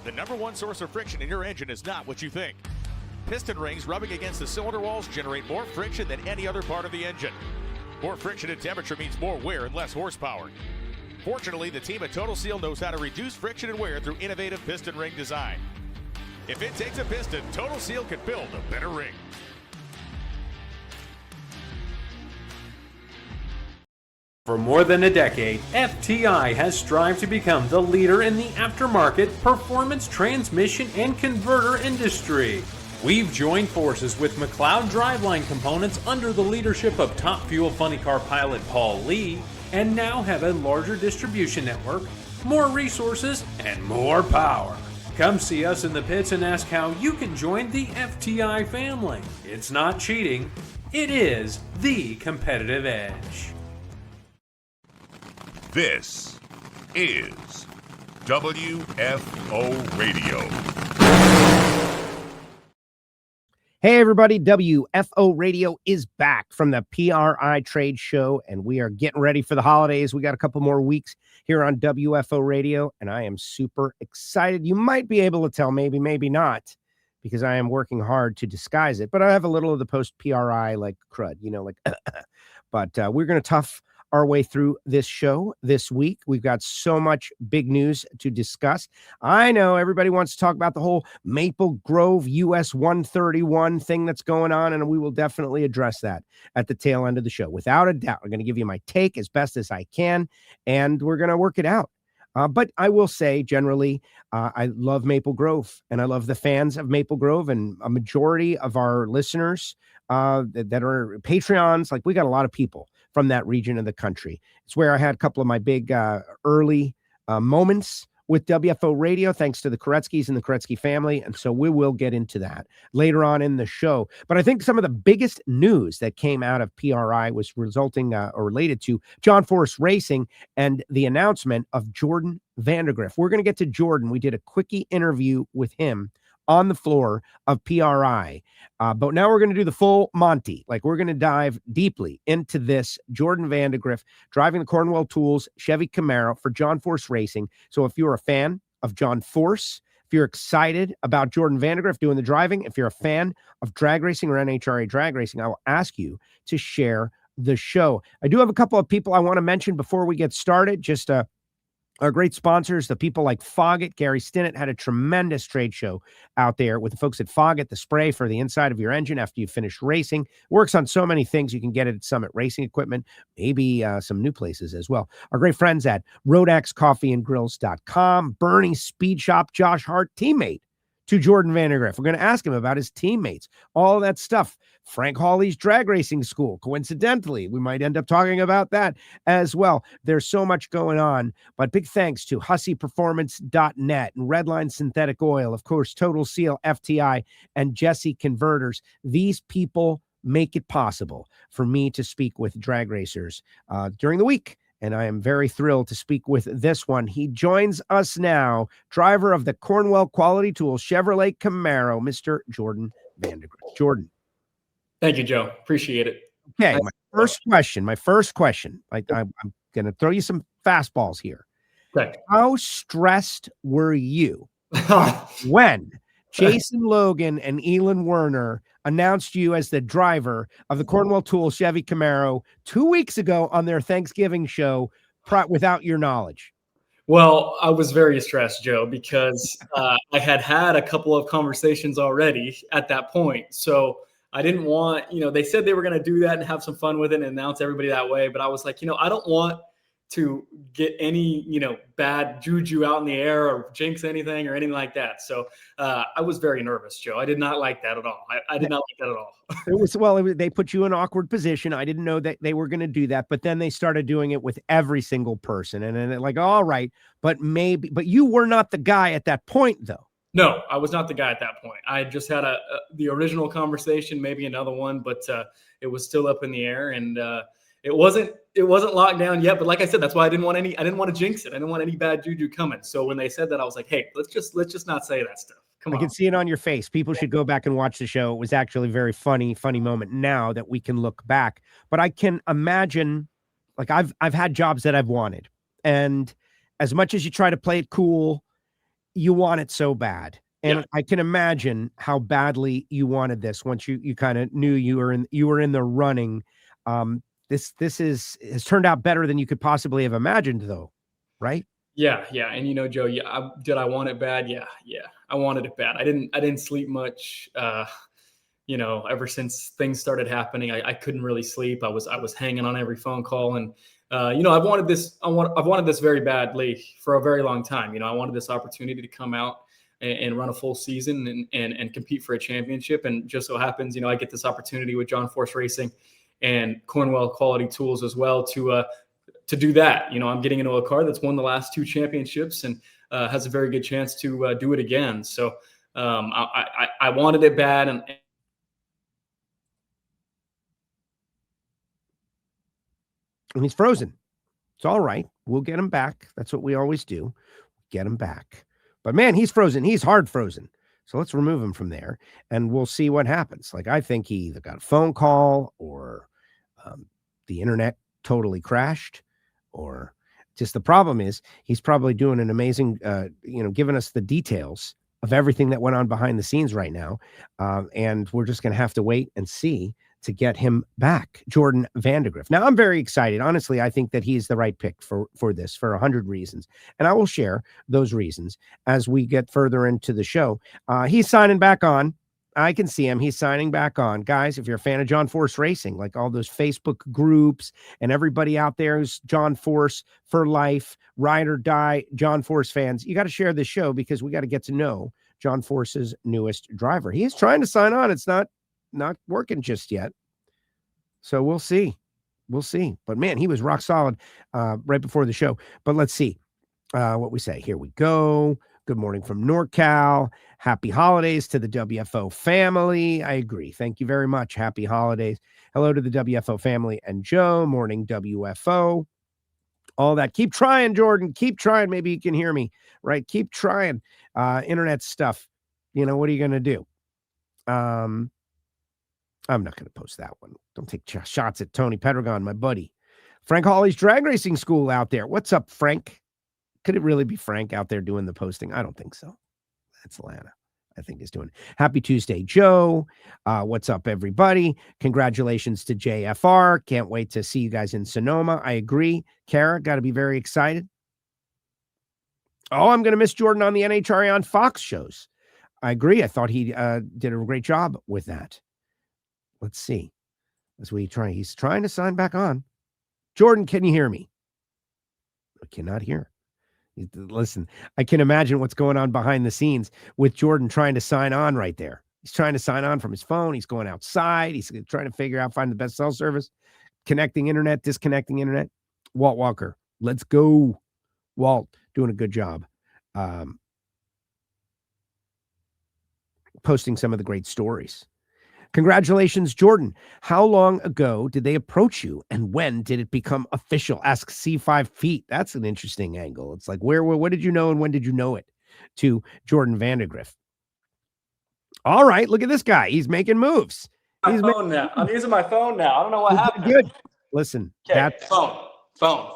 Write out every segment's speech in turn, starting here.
The #1 source of friction in your engine is not what you think. Piston rings rubbing against the cylinder walls generate more friction than any other part of the engine. More friction and temperature means more wear and less horsepower. Fortunately, the team at Total Seal knows how to reduce friction and wear through innovative piston ring design. If it takes a piston, Total Seal can build a better ring. For more than a decade, FTI has strived to become the leader in the aftermarket performance transmission and converter industry. We've joined forces with McLeod driveline components under the leadership of Top Fuel Funny Car pilot Paul Lee, and now have a larger distribution network, more resources, and more power. Come see us in the pits and ask how you can join the FTI family. It's not cheating, it is the competitive edge. This is WFO Radio. Hey everybody, WFO Radio is back from the PRI Trade Show, and we are getting ready for the holidays. We got a couple more weeks here on WFO Radio, and I am super excited. You might be able to tell, maybe not, because I am working hard to disguise it, but I have a little of the post-PRI like crud, but we're going to tough our way through this show this week. We've got so much big news to discuss. I know everybody wants to talk about the whole Maple Grove US 131 thing that's going on, and we will definitely address that at the tail end of the show. Without a doubt, I'm going to give you my take as best as I can, and we're going to work it out. But I will say, generally, I love Maple Grove, and I love the fans of Maple Grove, and a majority of our listeners that are Patreons. Like, we got a lot of people from that region of the country. It's where I had a couple of my big early moments with WFO Radio, thanks to the Koretskis and the Koretsky family. And so we will get into that later on in the show. But I think some of the biggest news that came out of PRI was resulting or related to John Force Racing and the announcement of Jordan Vandergriff. We're going to get to Jordan. We did a quickie interview with him on the floor of PRI. But now we're going to do the full Monty. Like, we're going to dive deeply into this. Jordan Vandergriff driving the Cornwell Tools Chevy Camaro for John Force Racing. So if you're a fan of John Force, if you're excited about Jordan Vandergriff doing the driving, if you're a fan of drag racing or NHRA drag racing, I will ask you to share the show. I do have a couple of people I want to mention before we get started. Just our great sponsors, the people like Foggett. Gary Stinnett had a tremendous trade show out there with the folks at Foggett, the spray for the inside of your engine after you finish racing. Works on so many things. You can get it at Summit Racing Equipment, maybe some new places as well. Our great friends at RodaxCoffeeandGrills.com, Bernie Speed Shop, Josh Hart, teammate to Jordan Vandergriff. We're going to ask him about his teammates, all that stuff. Frank Hawley's drag racing school. Coincidentally, we might end up talking about that as well. There's so much going on, but big thanks to HusseyPerformance.net and Redline Synthetic Oil, of course, Total Seal, FTI, and Jesse Converters. These people make it possible for me to speak with drag racers during the week. And I am very thrilled to speak with this one. He joins us now, driver of the Cornwell Quality Tools Chevrolet Camaro, Mr. Jordan Vandergriff. Jordan. Thank you, Joe. Appreciate it. Okay, my first question. I'm going to throw you some fastballs here. Okay. How stressed were you when Jason Logan and Elon Werner announced you as the driver of the Cornwell Tools Chevy Camaro 2 weeks ago on their Thanksgiving show without your knowledge? Well, I was very stressed, Joe, because I had a couple of conversations already at that point. So I didn't want, they said they were going to do that and have some fun with it and announce everybody that way. But I was like, I don't want to get any, bad juju out in the air or jinx anything or anything like that. So I was very nervous, Joe. I did not like that at all. I did not like that at all. They put you in an awkward position. I didn't know that they were going to do that, but then they started doing it with every single person. And then like, all right, but you were not the guy at that point though. No, I was not the guy at that point. I just had the original conversation, maybe another one, but it was still up in the air, and it wasn't locked down yet. But like I said, that's why I didn't want to jinx it. I didn't want any bad juju coming. So when they said that, I was like, hey, let's just not say that stuff. Come on. I can see it on your face. People should go back and watch the show. It was actually a very funny moment now that we can look back. But I can imagine, like I've had jobs that I've wanted, and as much as you try to play it cool, you want it so bad. And Yeah. I can imagine how badly you wanted this once you kind of knew you were in the running. This has turned out better than you could possibly have imagined, though, right? Yeah. And Joe, did I want it bad? Yeah. I wanted it bad. I didn't sleep much. Ever since things started happening, I couldn't really sleep. I was hanging on every phone call, and I've wanted this very badly for a very long time. I wanted this opportunity to come out and run a full season and compete for a championship. And just so happens, I get this opportunity with John Force Racing and Cornwell Quality Tools as well to do that. I'm getting into a car that's won the last 2 championships and has a very good chance to do it again. So I wanted it bad. And he's frozen. It's all right. We'll get him back. That's what we always do. Get him back. But man, he's frozen. He's hard frozen. So let's remove him from there and we'll see what happens. Like, I think he either got a phone call or the internet totally crashed, or just the problem is he's probably doing an amazing, giving us the details of everything that went on behind the scenes right now. And we're just going to have to wait and see to get him back, Jordan Vandergriff. Now, I'm very excited. Honestly, I think that he's the right pick for this for 100 reasons. And I will share those reasons as we get further into the show. He's signing back on. I can see him. He's signing back on. Guys, if you're a fan of John Force Racing, like all those Facebook groups and everybody out there who's John Force for life, ride or die John Force fans, you got to share this show because we got to get to know John Force's newest driver. He is trying to sign on. It's not working just yet. So we'll see. But man, he was rock solid right before the show. But let's see what we say. Here we go. Good morning from NorCal. Happy holidays to the WFO family. I agree. Thank you very much. Happy holidays. Hello to the WFO family and Joe. Morning WFO. All that. Keep trying, Jordan. Keep trying. Maybe you can hear me, right? Keep trying. Internet stuff. What are you going to do? I'm not going to post that one. Don't take shots at Tony Pedregon, my buddy. Frank Hawley's Drag Racing School out there. What's up, Frank? Could it really be Frank out there doing the posting? I don't think so. That's Lana, I think, is doing it. Happy Tuesday, Joe. What's up, everybody? Congratulations to JFR. Can't wait to see you guys in Sonoma. I agree. Kara, got to be very excited. Oh, I'm going to miss Jordan on the NHRA on Fox shows. I agree. I thought he did a great job with that. Let's see. As we try, he's trying to sign back on. Jordan, can you hear me? I cannot hear. Listen, I can imagine what's going on behind the scenes with Jordan trying to sign on right there. He's trying to sign on from his phone. He's going outside. He's trying to figure out, find the best cell service, connecting internet, disconnecting internet. Walt Walker, let's go. Walt, doing a good job. Posting some of the great stories. Congratulations, Jordan. How long ago did they approach you and when did it become official? Ask C5 Feet. That's an interesting angle. It's like, what did you know and when did you know it? To Jordan Vandergriff. All right, look at this guy. He's making moves. I'm using my phone now. I don't know what happened. Good. Listen, that's phone.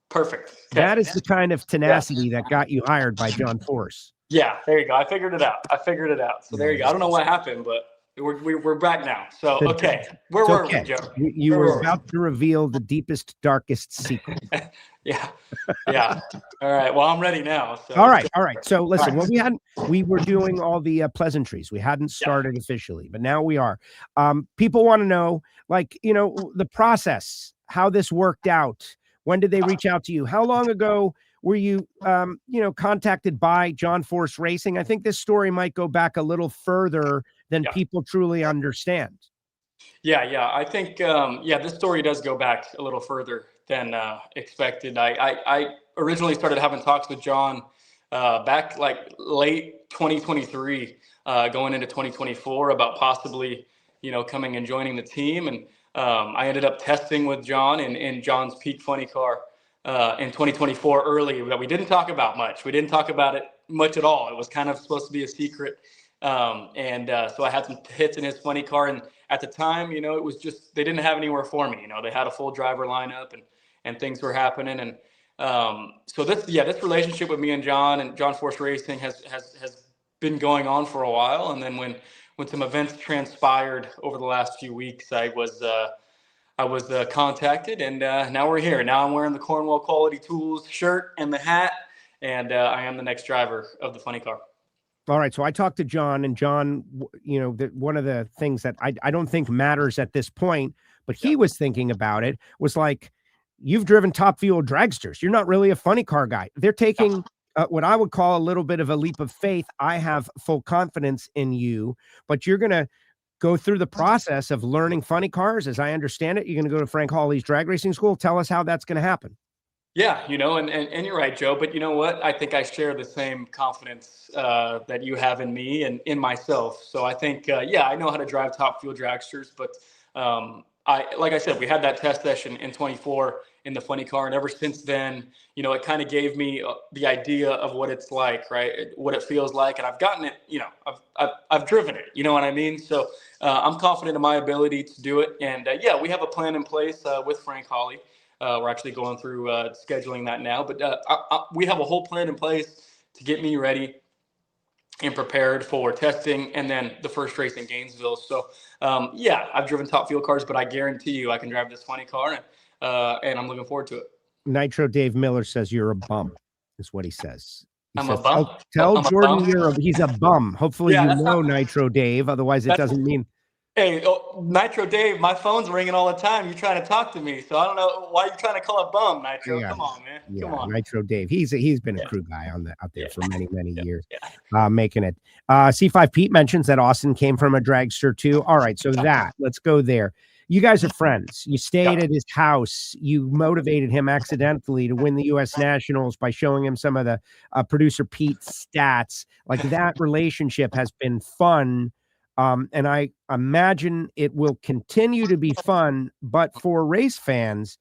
Perfect. Okay. That is the kind of tenacity that got you hired by John Force. Yeah, there you go. I figured it out. So there you go. I don't know what happened, but we're back now. So, okay. Where were we, Joe? You were about to reveal the deepest, darkest secret. Yeah. All right. Well, I'm ready now. So. All right. So listen, we were doing all the pleasantries. We hadn't started officially, but now we are. People want to know, the process, how this worked out. When did they reach out to you? How long ago were you, contacted by John Force Racing? I think this story might go back a little further than people truly understand. Yeah. I think, this story does go back a little further than expected. I originally started having talks with John back late 2023, going into 2024 about possibly, coming and joining the team. And I ended up testing with John in John's Peak Funny Car in 2024 early that we didn't talk about much. We didn't talk about it much at all. It was kind of supposed to be a secret. So I had some hits in his funny car. And at the time, it was just, they didn't have anywhere for me. They had a full driver lineup and things were happening. And So this relationship with me and John Force Racing has been going on for a while. And then when some events transpired over the last few weeks, I was contacted, and now we're here. Now I'm wearing the Cornwell Quality Tools shirt and the hat, and I am the next driver of the funny car. All right. So I talked to John, and John, one of the things that I don't think matters at this point, but he was thinking about it, was like, you've driven top fuel dragsters. You're not really a funny car guy. They're taking what I would call a little bit of a leap of faith. I have full confidence in you, but you're going to go through the process of learning funny cars. As I understand it, you're going to go to Frank Hawley's drag racing school. Tell us how that's going to happen. Yeah, and you're right, Joe. But you know what? I think I share the same confidence that you have in me and in myself. So I think, I know how to drive top fuel dragsters. But like I said, we had that test session in 24 in the funny car, and ever since then, it kind of gave me the idea of what it's like, right? What it feels like, and I've gotten it. I've driven it. You know what I mean? So I'm confident in my ability to do it. And we have a plan in place with Frank Hawley. We're actually going through scheduling that now, but we have a whole plan in place to get me ready and prepared for testing and then the first race in Gainesville. So, I've driven top fuel cars, but I guarantee you I can drive this funny car, and I'm looking forward to it. Nitro Dave Miller says you're a bum, is what he says. I'm a bum? Tell I'm Jordan he's a bum. Hopefully Nitro Dave, otherwise it doesn't mean... Hey, Nitro Dave, my phone's ringing all the time. You're trying to talk to me, so I don't know why you're trying to call a bum, Nitro. Yeah. Come on, man. Come on. Nitro Dave. He's been a crew guy out there for many years, making it. C5 Pete mentions that Austin came from a dragster too. All right, so let's go there. You guys are friends. You stayed at his house. You motivated him accidentally to win the U.S. Nationals by showing him some of the producer Pete's stats. Like, that relationship has been fun. And I imagine it will continue to be fun, but for race fans,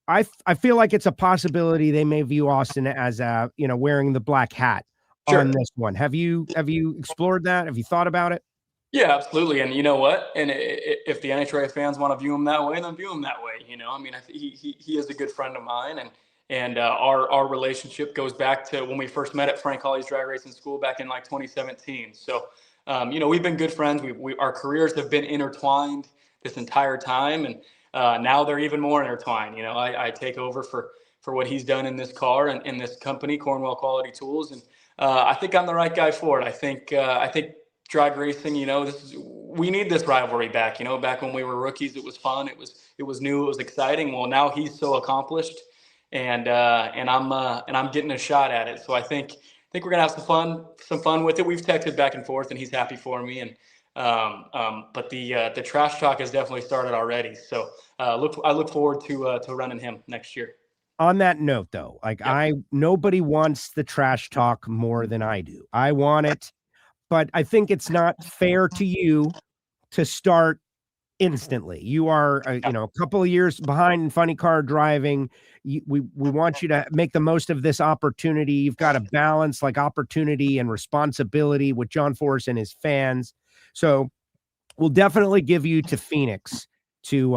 I feel like it's a possibility they may view Austin as wearing the black hat on this one. Have you explored that? Have you thought about it? Yeah, absolutely. And you know what? And if the NHRA fans want to view him that way, then view him that way. I mean, he is a good friend of mine, and our relationship goes back to when we first met at Frank Hawley's Drag Racing School back in 2017. So. We've been good friends. Our careers have been intertwined this entire time, and now they're even more intertwined. I take over for what he's done in this car and in this company, Cornwell Quality Tools, and I think I'm the right guy for it. I think drag racing, we need this rivalry back. Back when we were rookies, it was fun. It was new. It was exciting. Well, now he's so accomplished, and I'm getting a shot at it. So I think we're gonna have some fun with it. We've texted back and forth, and he's happy for me. And but the trash talk has definitely started already. So I look forward to running him next year. On that note, though, nobody wants the trash talk more than I do. I want it, but I think it's not fair to you to start instantly. You are a couple of years behind in funny car driving. We want you to make the most of this opportunity. You've got to balance opportunity and responsibility with John Force and his fans. So we'll definitely give you to Phoenix to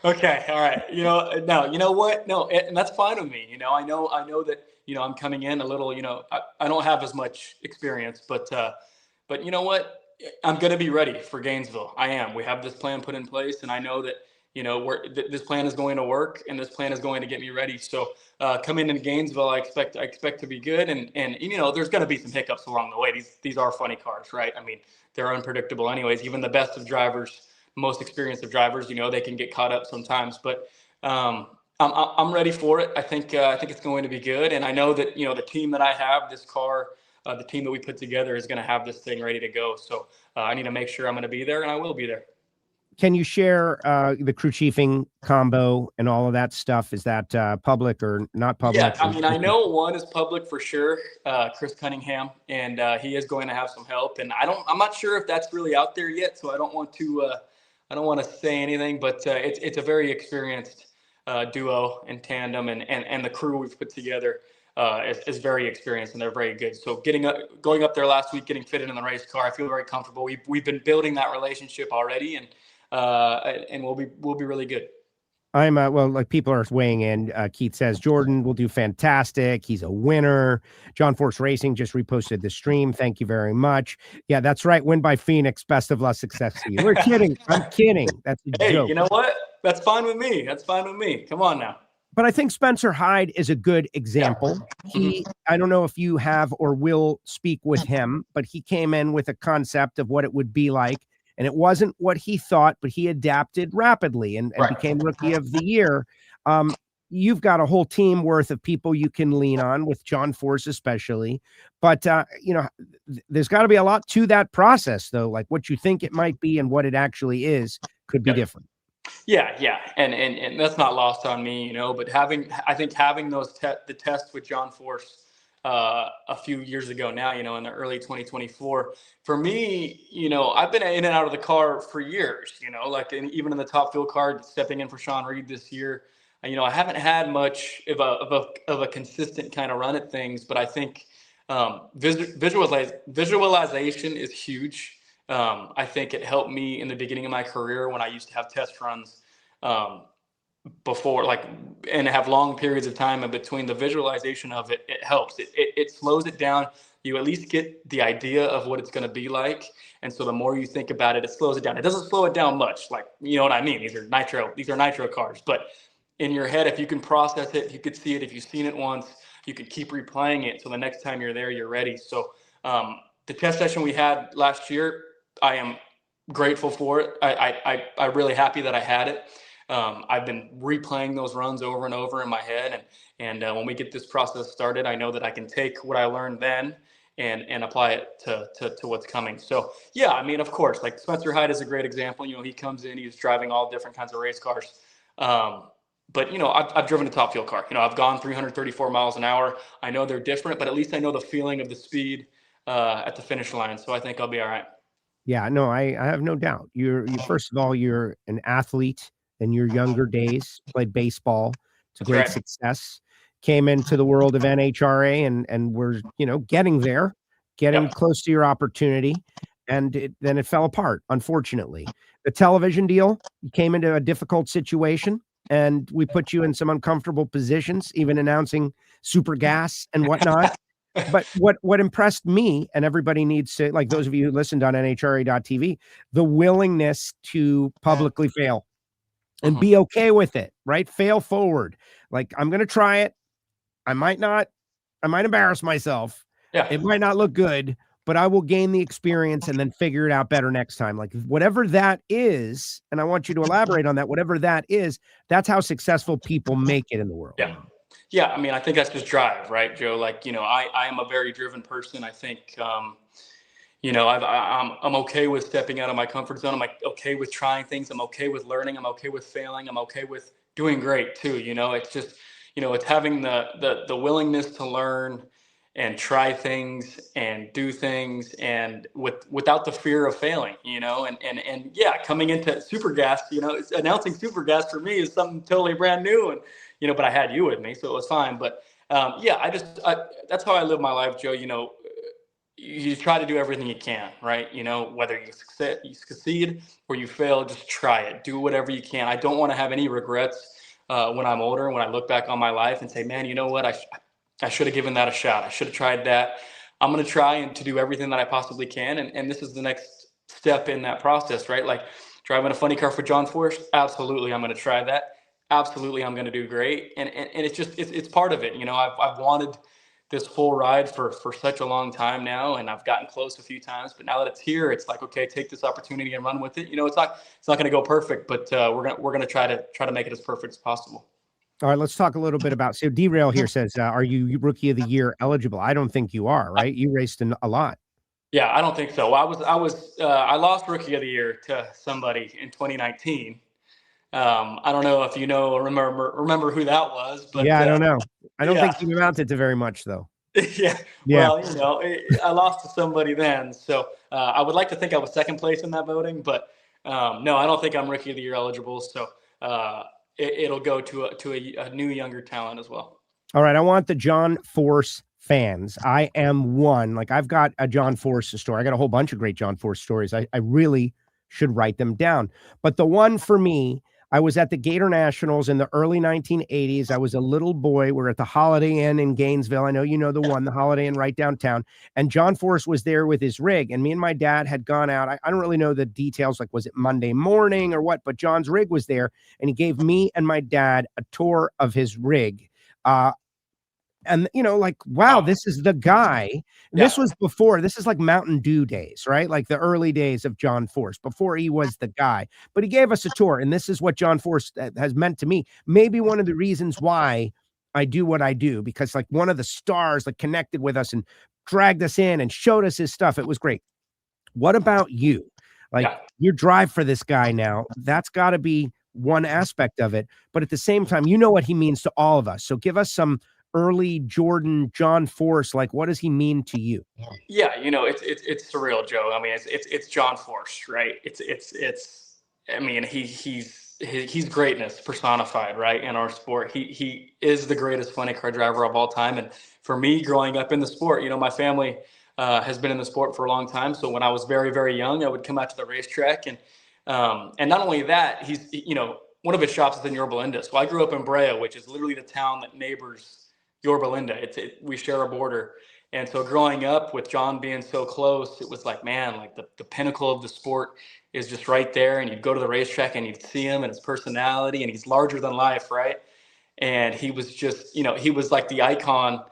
okay, all right. No, you know what? No, and that's fine with me. I know that I'm coming in a little. I don't have as much experience, but you know what? I'm going to be ready for Gainesville. I am. We have this plan put in place, and I know that this plan is going to work, and this plan is going to get me ready. So coming into Gainesville, I expect to be good, and there's going to be some hiccups along the way. These are funny cars, right? I mean, they're unpredictable, anyways. Even the best of drivers, most experienced of drivers, they can get caught up sometimes. But I'm ready for it. I think it's going to be good, and I know that the team that I have, this car. The team that we put together is going to have this thing ready to go. So I need to make sure I'm going to be there, and I will be there. Can you share the crew chiefing combo and all of that stuff? Is that public or not public? Yeah, I mean, I know one is public for sure, Chris Cunningham, and he is going to have some help. And I'm not sure if that's really out there yet, so I don't want to say anything. But it's a very experienced duo and tandem, and the crew we've put together. Is very experienced, and they're very good. So going up there last week, getting fitted in the race car, I feel very comfortable. We've been building that relationship already, and we'll be really good. Well, like people are weighing in. Keith says Jordan will do fantastic. He's a winner. John Force Racing just reposted the stream. Thank you very much. Yeah, that's right. Win by Phoenix. Best of luck, success to you. We're kidding. I'm kidding. That's a joke. You know what? That's fine with me. Come on now. But I think Spencer Hyde is a good example. I don't know if you have or will speak with him, but he came in with a concept of what it would be like. And it wasn't what he thought, but he adapted rapidly and became Rookie of the Year. You've got a whole team worth of people you can lean on, with John Force especially. But, there's got to be a lot to that process, though. Like what you think it might be and what it actually is could be different. Yeah. And that's not lost on me, but having those the tests with John Force a few years ago now, in the early 2024, for me, I've been in and out of the car for years, even in the top fuel car, stepping in for Sean Reed this year, I haven't had much of a consistent kind of run at things, but I think visualization is huge. I think it helped me in the beginning of my career when I used to have test runs before, and have long periods of time in between. The visualization of it helps. It slows it down. You at least get the idea of what it's going to be like. And so the more you think about it, it slows it down. It doesn't slow it down much. You know what I mean? These are nitro cars, but in your head, if you can process it, if you could see it, if you've seen it once, you could keep replaying it. So the next time you're there, you're ready. So the test session we had last year, I am grateful for it. I'm really happy that I had it. I've been replaying those runs over and over in my head. And when we get this process started, I know that I can take what I learned then and apply it to what's coming. So, yeah, I mean, of course, like Spencer Hyde is a great example. He comes in, he's driving all different kinds of race cars. But, I've driven a top fuel car. I've gone 334 miles an hour. I know they're different, but at least I know the feeling of the speed at the finish line. So I think I'll be all right. Yeah, no, I have no doubt. First of all, you're an athlete in your younger days, played baseball to great success, came into the world of NHRA and we're, getting there, close to your opportunity. And then it fell apart, unfortunately. The television deal, you came into a difficult situation and we put you in some uncomfortable positions, even announcing super gas and whatnot. But what impressed me, and everybody needs to, like those of you who listened on NHRA.tv, the willingness to publicly fail and be okay with it, right? Fail forward. Like, I'm going to try it. I might embarrass myself. Yeah. It might not look good, but I will gain the experience and then figure it out better next time. Like whatever that is, and I want you to elaborate on that, whatever that is, that's how successful people make it in the world. Yeah. Yeah, I mean, I think that's just drive, right, Joe? I am a very driven person. I think, I'm okay with stepping out of my comfort zone. I'm okay with trying things. I'm okay with learning. I'm okay with failing. I'm okay with doing great too. It's just, it's having the willingness to learn and try things and do things and without the fear of failing, and yeah, coming into super gas, announcing super gas for me is something totally brand new. And, but I had you with me, so it was fine. But that's how I live my life, Joe. You try to do everything you can, right? Whether you succeed or you fail, just try it. Do whatever you can. I don't want to have any regrets when I'm older, when I look back on my life and say, man, you know what? I should have given that a shot. I should have tried that. I'm going to try and to do everything that I possibly can. And this is the next step in that process, right? Like driving a funny car for John Force. Absolutely. I'm going to try that. Absolutely, I'm going to do great. And it's just, it's part of it. I've wanted this full ride for such a long time now, and I've gotten close a few times, but now that it's here, it's like, okay, take this opportunity and run with it. It's not going to go perfect, but we're going to try to make it as perfect as possible. All right, let's talk a little bit about, so Derail here says, are you Rookie of the Year eligible? I don't think you are, right? You raced a lot. Yeah, I don't think so. I lost Rookie of the Year to somebody in 2019. I don't know if remember who that was, but yeah, I don't know. I don't think you amounted to very much though. Yeah. Well, I lost to somebody then. So I would like to think I was second place in that voting, but no, I don't think I'm Rookie of the Year eligible. So it'll go to a new younger talent as well. All right. I want the John Force fans. I am one. Like I've got a John Force story. I got a whole bunch of great John Force stories. I really should write them down. But the one for me, I was at the Gator Nationals in the early 1980s. I was a little boy. We're at the Holiday Inn in Gainesville. I know you know the one, the Holiday Inn right downtown. And John Force was there with his rig. And me and my dad had gone out. I don't really know the details, like was it Monday morning or what, but John's rig was there. And he gave me and my dad a tour of his rig. And, you know, like, wow, this is the guy. Yeah. This was before, this is like Mountain Dew days, right? Like the early days of John Force, before he was the guy. But he gave us a tour, and this is what John Force has meant to me. Maybe one of the reasons why I do what I do, because like one of the stars that connected with us and dragged us in and showed us his stuff. It was great. What about you? Like your drive for this guy now, that's got to be one aspect of it. But at the same time, you know what he means to all of us. So give us some early Jordan John Force. Like, what does he mean to you? Yeah, you know, it's surreal, Joe. I mean, it's John Force, right? I mean, he's greatness personified, right, in our sport. He is the greatest funny car driver of all time. And for me, growing up in the sport, you know, my family has been in the sport for a long time. So when I was very, very young, I would come out to the racetrack, and not only that, he's, you know, one of his shops is in Yorba Linda. So I grew up in Brea, which is literally the town that neighbors Yorba Linda. We share a border. And so growing up with John being so close, it was like, man, like the pinnacle of the sport is just right there. And you'd go to the racetrack and you'd see him and his personality, and he's larger than life, right? And he was just, you know, he was like the icon.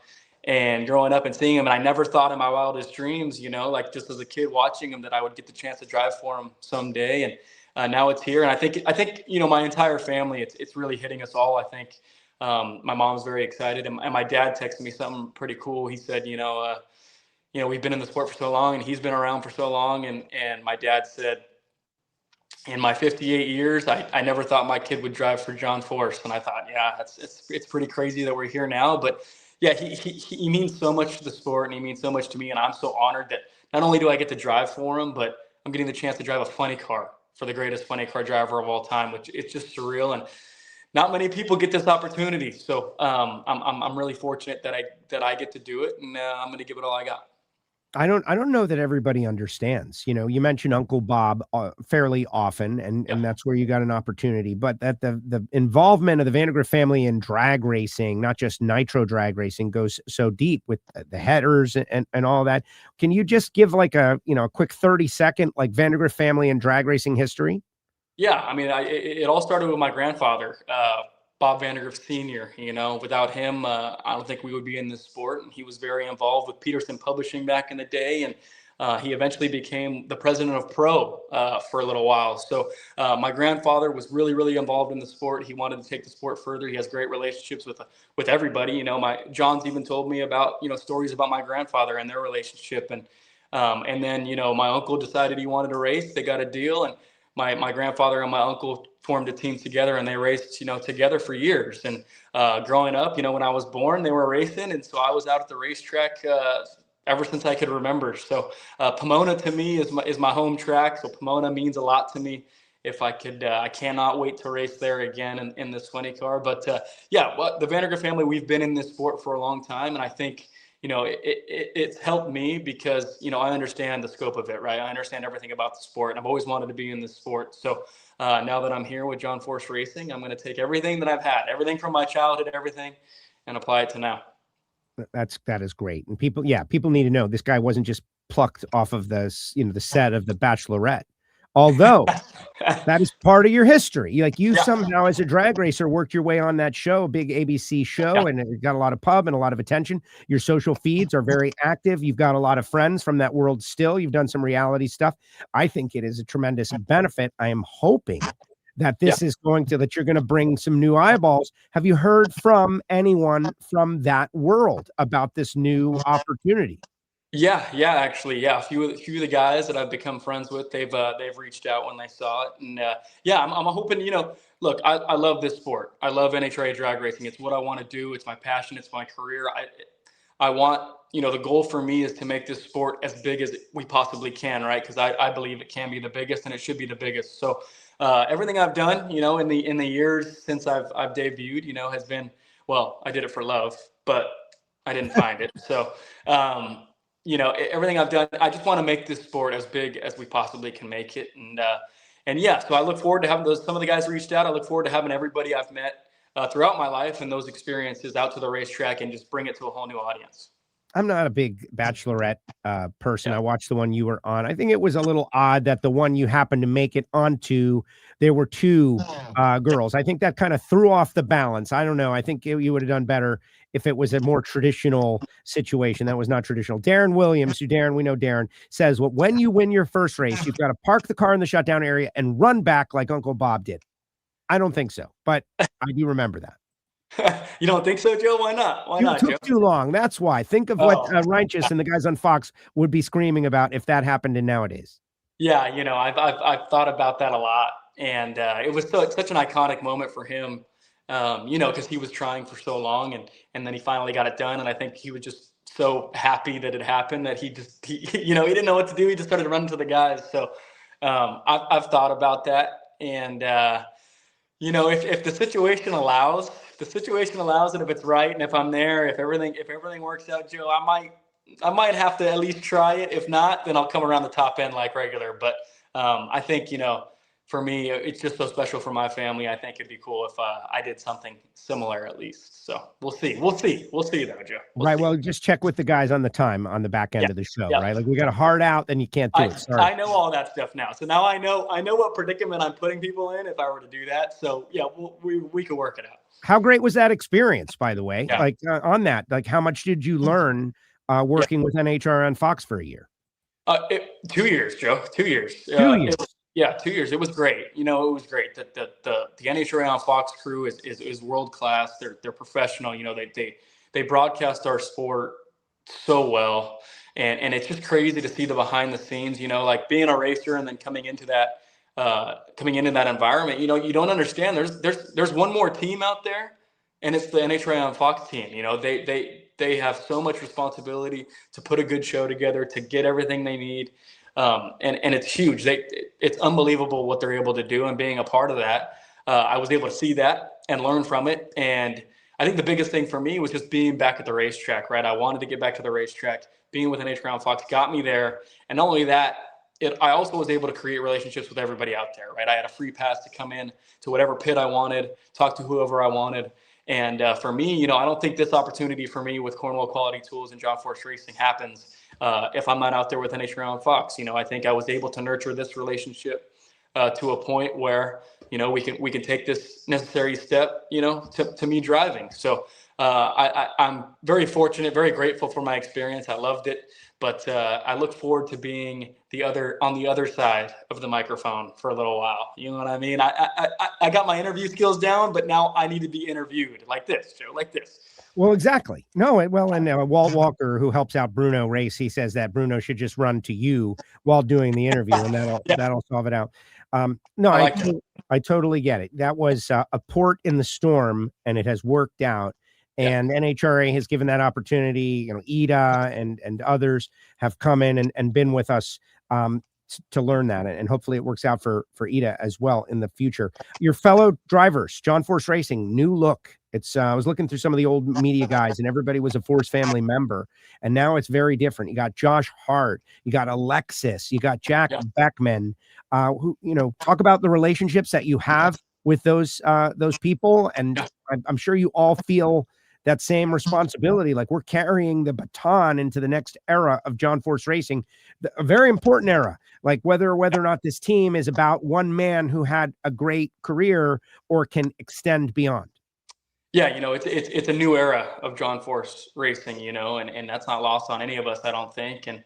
And growing up and seeing him, and I never thought in my wildest dreams, you know, like just as a kid watching him, that I would get the chance to drive for him someday. And now it's here. And I think, you know, my entire family, it's really hitting us all, I think. My mom's very excited, and my dad texted me something pretty cool. He said, you know, we've been in the sport for so long, and he's been around for so long. And my dad said, in my 58 years, I never thought my kid would drive for John Force. And I thought, yeah, it's pretty crazy that we're here now. But yeah, he means so much to the sport, and he means so much to me. And I'm so honored that not only do I get to drive for him, but I'm getting the chance to drive a funny car for the greatest funny car driver of all time, which it's just surreal. And not many people get this opportunity. So I'm really fortunate that I get to do it, and I'm going to give it all I got. I don't know that everybody understands. You know, you mentioned Uncle Bob fairly often, and that's where you got an opportunity. But that the involvement of the Vandergriff family in drag racing, not just nitro drag racing, goes so deep with the headers and all that. Can you just give like a quick 30-second like Vandergriff family and drag racing history? Yeah, I mean, it all started with my grandfather, Bob Vandergriff Sr. You know, without him, I don't think we would be in this sport. And he was very involved with Peterson Publishing back in the day. And he eventually became the president of Pro for a little while. So my grandfather was really, really involved in the sport. He wanted to take the sport further. He has great relationships with everybody. You know, John's even told me about, stories about my grandfather and their relationship. And then, my uncle decided he wanted to race. They got a deal. And my grandfather and my uncle formed a team together, and they raced, together for years. And growing up, when I was born, they were racing. And so I was out at the racetrack ever since I could remember. So Pomona to me is my home track. So Pomona means a lot to me. If I could, I cannot wait to race there again in this funny car. But the Vandergriff family, we've been in this sport for a long time. And I think, it's helped me because, I understand the scope of it, right? I understand everything about the sport, and I've always wanted to be in this sport. So now that I'm here with John Force Racing, I'm going to take everything that I've had, everything from my childhood, everything, and apply it to now. That is great. And people need to know this guy wasn't just plucked off of the set of The Bachelorette. Although that is part of your history. Like you somehow as a drag racer worked your way on that show, a big ABC show, and it got a lot of pub and a lot of attention. Your social feeds are very active. You've got a lot of friends from that world still. You've done some reality stuff. I think it is a tremendous benefit. I am hoping that this is that you're going to bring some new eyeballs. Have you heard from anyone from that world about this new opportunity? Actually, a few of the guys that I've become friends with, they've reached out when they saw it, and I'm hoping, look, I love this sport. I love NHRA drag racing. It's what I want to do. It's my passion. It's my career. I want, the goal for me is to make this sport as big as we possibly can, right? Because I believe it can be the biggest, and it should be the biggest. So everything I've done, in the years since I've debuted, has been, well, I did it for love, but I didn't find it. So. Everything I've done, I just want to make this sport as big as we possibly can make it. And yeah, so I look forward to having some of the guys reached out. I look forward to having everybody I've met throughout my life and those experiences out to the racetrack and just bring it to a whole new audience. I'm not a big Bachelorette person. I watched the one you were on. I think it was a little odd that the one you happened to make it onto, there were two girls. I think that kind of threw off the balance. I don't know. I think you would have done better if it was a more traditional situation. That was not traditional. Darren Williams, we know Darren, says, well, when you win your first race, you've got to park the car in the shutdown area and run back like Uncle Bob did. I don't think so, but I do remember that. You don't think so, Joe? Why not? Why not, Joe? Joe? Too long. That's why. Think of what Reinhart and the guys on Fox would be screaming about if that happened in nowadays. Yeah, I've thought about that a lot, and it was such an iconic moment for him, because he was trying for so long, and then he finally got it done, and I think he was just so happy that it happened that he didn't know what to do. He just started running to the guys. So I've thought about that, and if the situation allows, and if it's right, and if I'm there, if everything works out, Joe, I might have to at least try it. If not, then I'll come around the top end like regular. But I think, for me, it's just so special for my family. I think it'd be cool if I did something similar at least. So we'll see though, Joe. Right. Well, just check with the guys on the time on the back end of the show, right? Like we got a hard out, then you can't do it. Sorry. I know all that stuff now. So now I know what predicament I'm putting people in if I were to do that. So yeah, we could work it out. How great was that experience, by the way? Yeah. Like on that, like how much did you learn working with NHRA and Fox for a year? 2 years, Joe. 2 years. 2 years. 2 years. It was great. It was great. The NHRA on Fox crew is world class. They're professional. They broadcast our sport so well, and it's just crazy to see the behind the scenes. Like being a racer and then coming into that environment. You don't understand. There's one more team out there, and it's the NHRA on Fox team. They have so much responsibility to put a good show together, to get everything they need. And it's huge. It's unbelievable what they're able to do, and being a part of that, I was able to see that and learn from it. And I think the biggest thing for me was just being back at the racetrack, right? I wanted to get back to the racetrack. Being with NHRA on Fox got me there. And not only that, I also was able to create relationships with everybody out there, right? I had a free pass to come in to whatever pit I wanted, talk to whoever I wanted. And for me, I don't think this opportunity for me with Cornwell Quality Tools and John Force Racing happens if I'm not out there with NHRA on Fox. I think I was able to nurture this relationship to a point where, we can take this necessary step, to me driving. So I'm very fortunate, very grateful for my experience. I loved it. But I look forward to being on the other side of the microphone for a little while. You know what I mean? I got my interview skills down, but now I need to be interviewed like this, Joe, like this. Well, exactly. No, and Walt Walker, who helps out Bruno race, he says that Bruno should just run to you while doing the interview, and that'll solve it out. I totally get it. That was a port in the storm, and it has worked out. And NHRA has given that opportunity. Ida and others have come in and been with us to learn that, and hopefully it works out for Ida as well in the future. Your fellow drivers, John Force Racing, new look. It's I was looking through some of the old media guys, and everybody was a Force family member, and now it's very different. You got Josh Hart, you got Alexis, you got Jack Beckman. Who talk about the relationships that you have with those people, and I'm sure you all feel that same responsibility. Like we're carrying the baton into the next era of John Force Racing, a very important era. Like whether or not this team is about one man who had a great career or can extend beyond. Yeah, it's a new era of John Force Racing, and that's not lost on any of us, I don't think. And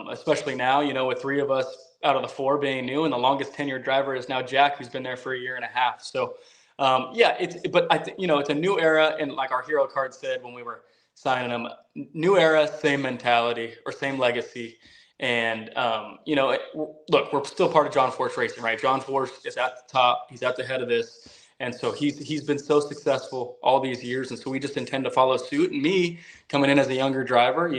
especially now, with three of us out of the four being new, and the longest tenured driver is now Jack, who's been there for a year and a half. So it's a new era, and like our hero card said when we were signing them, new era, same mentality or same legacy. And look, we're still part of John Force Racing, right? John Force is at the top; he's at the head of this, and so he's been so successful all these years, and so we just intend to follow suit. And me coming in as a younger driver,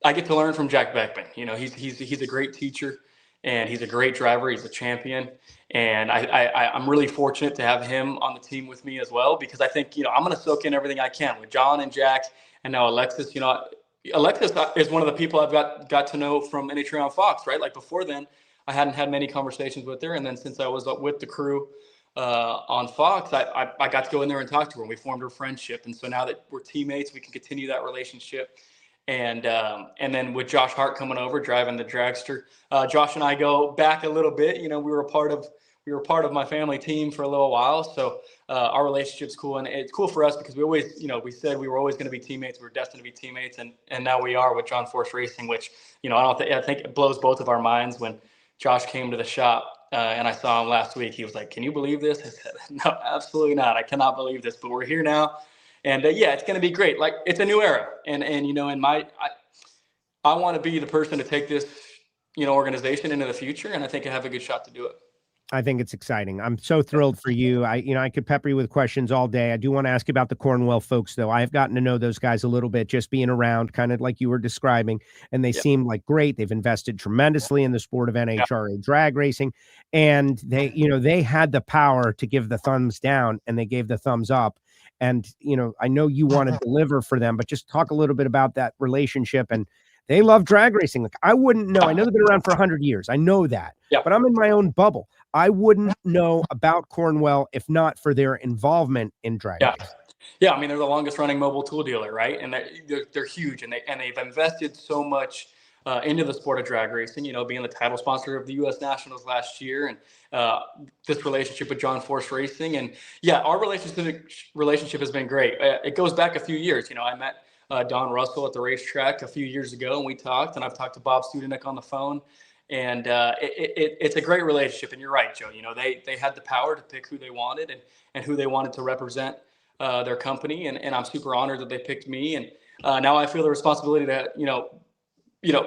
I get to learn from Jack Beckman. He's a great teacher, and he's a great driver. He's a champion. And I'm really fortunate to have him on the team with me as well, because I think, I'm going to soak in everything I can with John and Jack, and now Alexis. Alexis is one of the people I've got to know from NHRA on Fox, right? Like before then, I hadn't had many conversations with her. And then since I was with the crew on Fox, I got to go in there and talk to her, and we formed a friendship. And so now that we're teammates, we can continue that relationship. And then with Josh Hart coming over, driving the dragster, Josh and I go back a little bit. You know, we were part of my family team for a little while. So our relationship's cool, and it's cool for us because we always, you know, we said we were always going to be teammates. We were destined to be teammates, and now we are with John Force Racing, which, you know, I think it blows both of our minds. When Josh came to the shop and I saw him last week, he was like, "Can you believe this?" I said, "No, absolutely not. I cannot believe this, but we're here now." And yeah, it's going to be great. Like, it's a new era. And you know, I want to be the person to take this, you know, organization into the future. And I think I have a good shot to do it. I think it's exciting. I'm so thrilled for you. I could pepper you with questions all day. I do want to ask you about the Cornwell folks, though. I've gotten to know those guys a little bit, just being around, kind of like you were describing, and they seem like great. They've invested tremendously in the sport of NHRA drag racing, and they had the power to give the thumbs down, and they gave the thumbs up. And, you know, I know you want to deliver for them, but just talk a little bit about that relationship. And they love drag racing. Like, I wouldn't know. I know they've been around for 100 years. I know that, but I'm in my own bubble. I wouldn't know about Cornwell if not for their involvement in drag racing. Yeah. I mean, they're the longest running mobile tool dealer, right? And they're huge, and they've invested so much into the sport of drag racing, you know, being the title sponsor of the U.S. Nationals last year, and this relationship with John Force Racing. And yeah, our relationship has been great. It goes back a few years. You know, I met Don Russell at the racetrack a few years ago, and we talked, and I've talked to Bob Studenik on the phone, and it's a great relationship. And you're right, Joe, you know, they had the power to pick who they wanted and who they wanted to represent their company. And I'm super honored that they picked me. And now I feel the responsibility to, you know,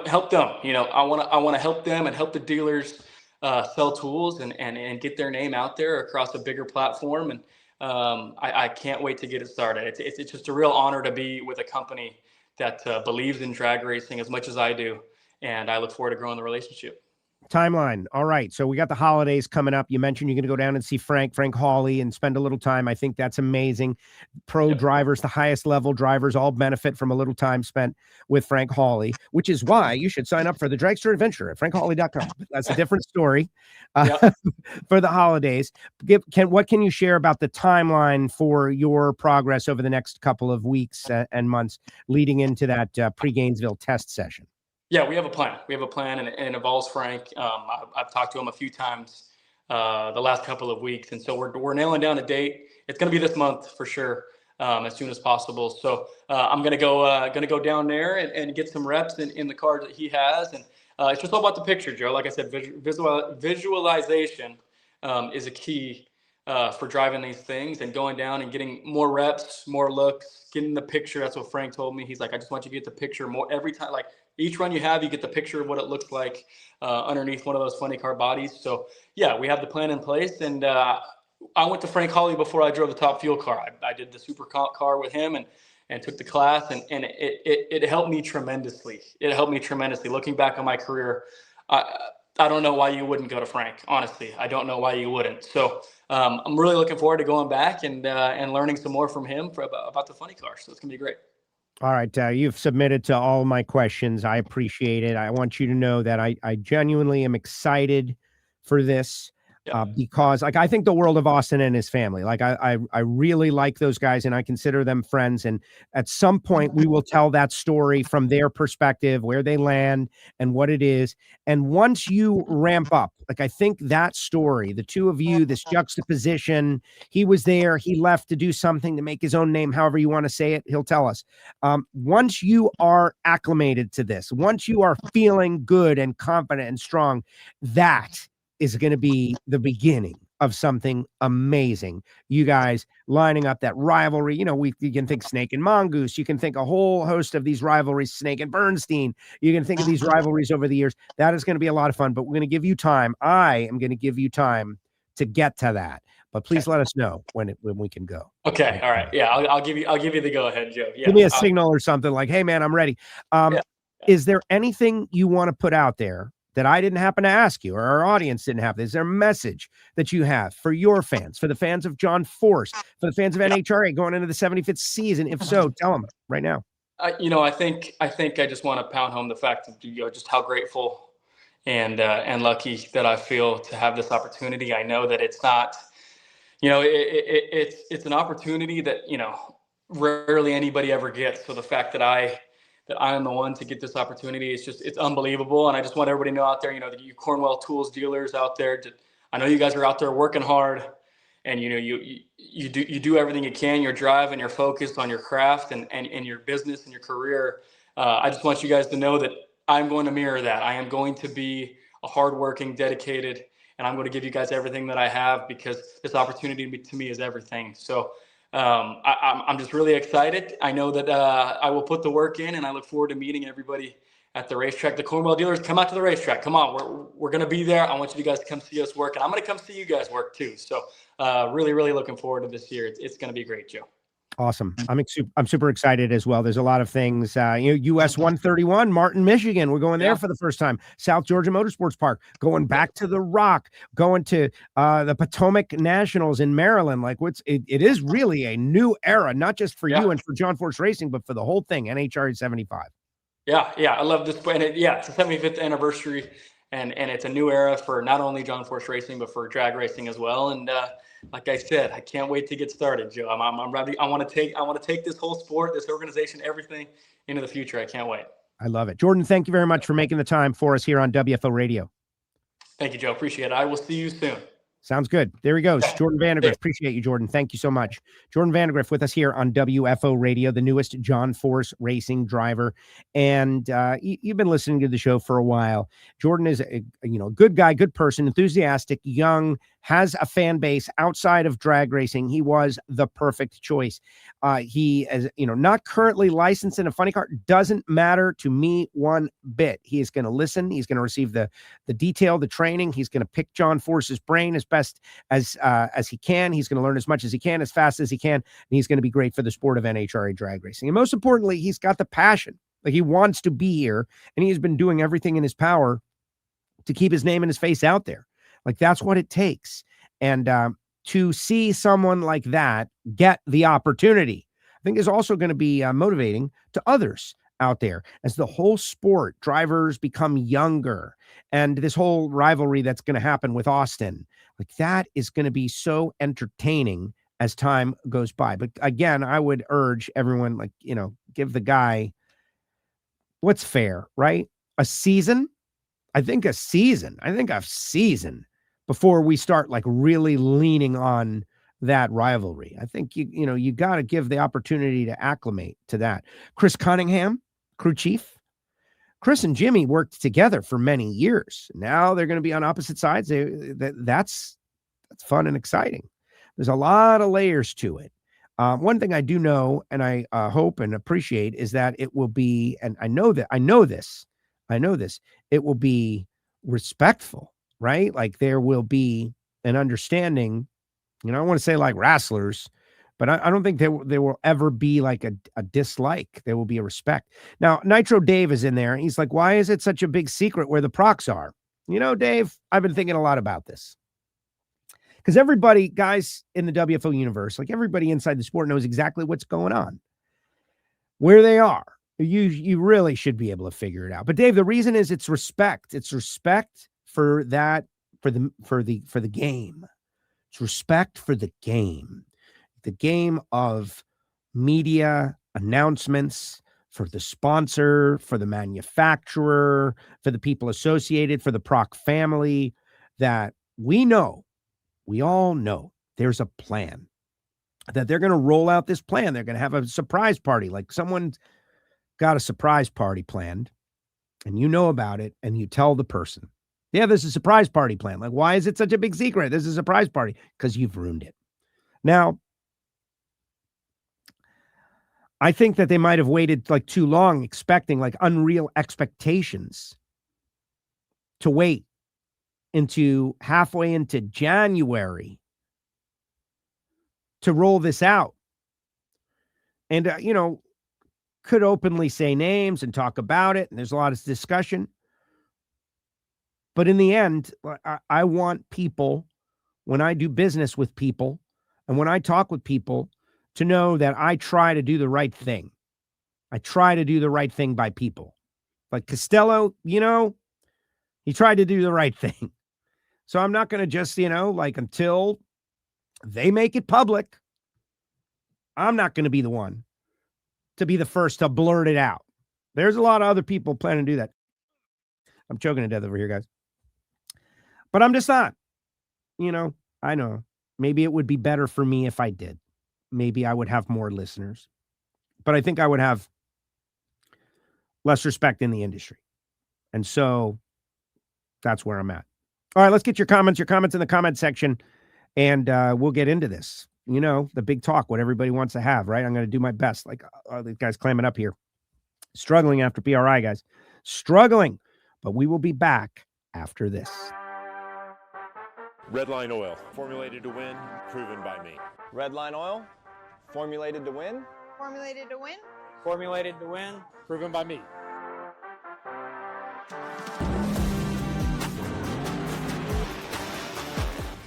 help them. You know, I want to help them and help the dealers sell tools and get their name out there across a bigger platform. And I can't wait to get it started. It's just a real honor to be with a company that believes in drag racing as much as I do. And I look forward to growing the relationship. Timeline. All right. So we got the holidays coming up. You mentioned you're going to go down and see Frank Hawley and spend a little time. I think that's amazing. Pro drivers, the highest level drivers, all benefit from a little time spent with Frank Hawley, which is why you should sign up for the Dragster Adventure at frankhawley.com. That's a different story for the holidays. What can you share about the timeline for your progress over the next couple of weeks and months leading into that pre-Gainesville test session? Yeah, we have a plan. And it involves Frank. I've talked to him a few times the last couple of weeks, and so we're nailing down a date. It's going to be this month for sure, as soon as possible. So I'm going to go down there and get some reps in the car that he has, and it's just all about the picture, Joe. Like I said, visualization is a key for driving these things and going down and getting more reps, more looks, getting the picture. That's what Frank told me. He's like, I just want you to get the picture more every time. Like, each run you have, you get the picture of what it looks like underneath one of those funny car bodies. So yeah, we have the plan in place. And I went to Frank Hawley before I drove the Top Fuel car. I did the super car with him and took the class, and it helped me tremendously. Looking back on my career, I don't know why you wouldn't go to Frank. Honestly, I don't know why you wouldn't. So I'm really looking forward to going back and learning some more from him about the funny car. So it's gonna be great. All right. You've submitted to all my questions. I appreciate it. I want you to know that I genuinely am excited for this because, like, I think the world of Austin and his family. Like, I really like those guys, and I consider them friends. And at some point, we will tell that story from their perspective, where they land and what it is. And once you ramp up, like, I think that story, the two of you, this juxtaposition, he was there, he left to do something to make his own name, however you want to say it, he'll tell us. Once you are acclimated to this, once you are feeling good and confident and strong, that is going to be the beginning of something amazing. You guys lining up that rivalry. You know, you can think Snake and Mongoose. You can think a whole host of these rivalries, Snake and Bernstein. You can think of these rivalries over the years. That is going to be a lot of fun, but we're going to give you time. I am going to give you time to get to that. But please let us know when we can go. Okay. All right. Yeah. I'll give you the go ahead, Joe. Yeah. Give me a signal or something like, hey man, I'm ready. Is there anything you want to put out there that I didn't happen to ask you or our audience didn't have? Is there a message that you have for your fans, for the fans of John Force, for the fans of NHRA going into the 75th season? If so, tell them right now. I think I just want to pound home the fact that, just how grateful and lucky that I feel to have this opportunity. I know that it's not, it's an opportunity that, rarely anybody ever gets. So the fact that I am the one to get this opportunity, it's unbelievable. And I just want everybody to know out there, that you Cornwell Tools dealers out there, I know you guys are out there working hard, and you do everything you can. You're driving, you're focused on your craft and your business and your career. I just want you guys to know that I'm going to mirror that. I am going to be a hardworking, dedicated, and I'm going to give you guys everything that I have, because this opportunity to me is everything. So I'm just really excited. I know that I will put the work in, and I look forward to meeting everybody at the racetrack. The Cornwell dealers, come out to the racetrack. Come on, we're going to be there. I want you guys to come see us work, and I'm going to come see you guys work too. So really, really looking forward to this year. It's going to be great, Joe. Awesome. I'm super excited as well. There's a lot of things, US 131, Martin, Michigan. We're going there for the first time. South Georgia Motorsports Park, going back to the Rock, going to the Potomac Nationals in Maryland. Like it is really a new era, not just for you and for John Force Racing, but for the whole thing, NHRA 75. Yeah. I love this. And it's the 75th anniversary, and it's a new era for not only John Force Racing, but for drag racing as well. And, like I said, I can't wait to get started, Joe. I'm ready. I want to take this whole sport, this organization, everything into the future. I can't wait. I love it. Jordan, thank you very much for making the time for us here on WFO Radio. Thank you, Joe. Appreciate it. I will see you soon. Sounds good. There he goes. Jordan Vandergriff. Appreciate you, Jordan. Thank you so much. Jordan Vandergriff with us here on WFO Radio, the newest John Force Racing driver. And you've been listening to the show for a while. Jordan is a good guy, good person, enthusiastic, young, has a fan base outside of drag racing. He was the perfect choice. He is, not currently licensed in a funny car. Doesn't matter to me one bit. He is going to listen. He's going to receive the detail, the training. He's going to pick John Force's brain as best as he can. He's going to learn as much as he can, as fast as he can. And he's going to be great for the sport of NHRA drag racing. And most importantly, he's got the passion. Like, he wants to be here, and he has been doing everything in his power to keep his name and his face out there. Like, that's what it takes. And to see someone like that get the opportunity, I think is also going to be motivating to others out there as the whole sport, drivers become younger, and this whole rivalry that's going to happen with Austin, like, that is going to be so entertaining as time goes by. But again, I would urge everyone, like, give the guy what's fair, right? A season before we start like really leaning on that rivalry. I think you got to give the opportunity to acclimate to that. Chris Cunningham, crew chief. Chris and Jimmy worked together for many years. Now they're going to be on opposite sides. That's fun and exciting. There's a lot of layers to it. One thing I do know, and I hope and appreciate, is that it will be, and I know this, it will be respectful, right? Like, there will be an understanding, I don't want to say like wrestlers, but I don't think there will ever be like a dislike. There will be a respect. Now, Nitro Dave is in there. He's like, why is it such a big secret where the Procks are? Dave, I've been thinking a lot about this. Because everybody, guys in the WFO universe, like everybody inside the sport, knows exactly what's going on, where they are. You really should be able to figure it out. But Dave, the reason is it's respect. It's respect for that, for the game. It's respect for the game of media announcements, for the sponsor, for the manufacturer, for the people associated, for the Prock family, that we all know there's a plan, that they're going to roll out this plan. They're going to have a surprise party. Like, someone's got a surprise party planned, and you know about it, and you tell the person, yeah, there's a surprise party plan. Like, why is it such a big secret? There's a surprise party. Because you've ruined it. Now, I think that they might have waited like too long, expecting like unreal expectations, to wait into halfway into January to roll this out. And, could openly say names and talk about it. And there's a lot of discussion. But in the end, I want people, when I do business with people and when I talk with people, to know that I try to do the right thing. I try to do the right thing by people. Like Castello, he He tried to do the right thing. So I'm not going to just, until they make it public, I'm not going to be the one to be the first to blurt it out. There's a lot of other people planning to do that. I'm choking to death over here, guys. But I'm just not. I know. Maybe it would be better for me if I did. Maybe I would have more listeners. But I think I would have less respect in the industry. And so that's where I'm at. All right, let's get your comments in the comment section, and we'll get into this. The big talk, what everybody wants to have, right? I'm going to do my best. Like these guys clamming up here. Struggling after PRI, guys. Struggling. But we will be back after this. Redline Oil, formulated to win, proven by me. Redline Oil, formulated to win. Formulated to win. Formulated to win, proven by me.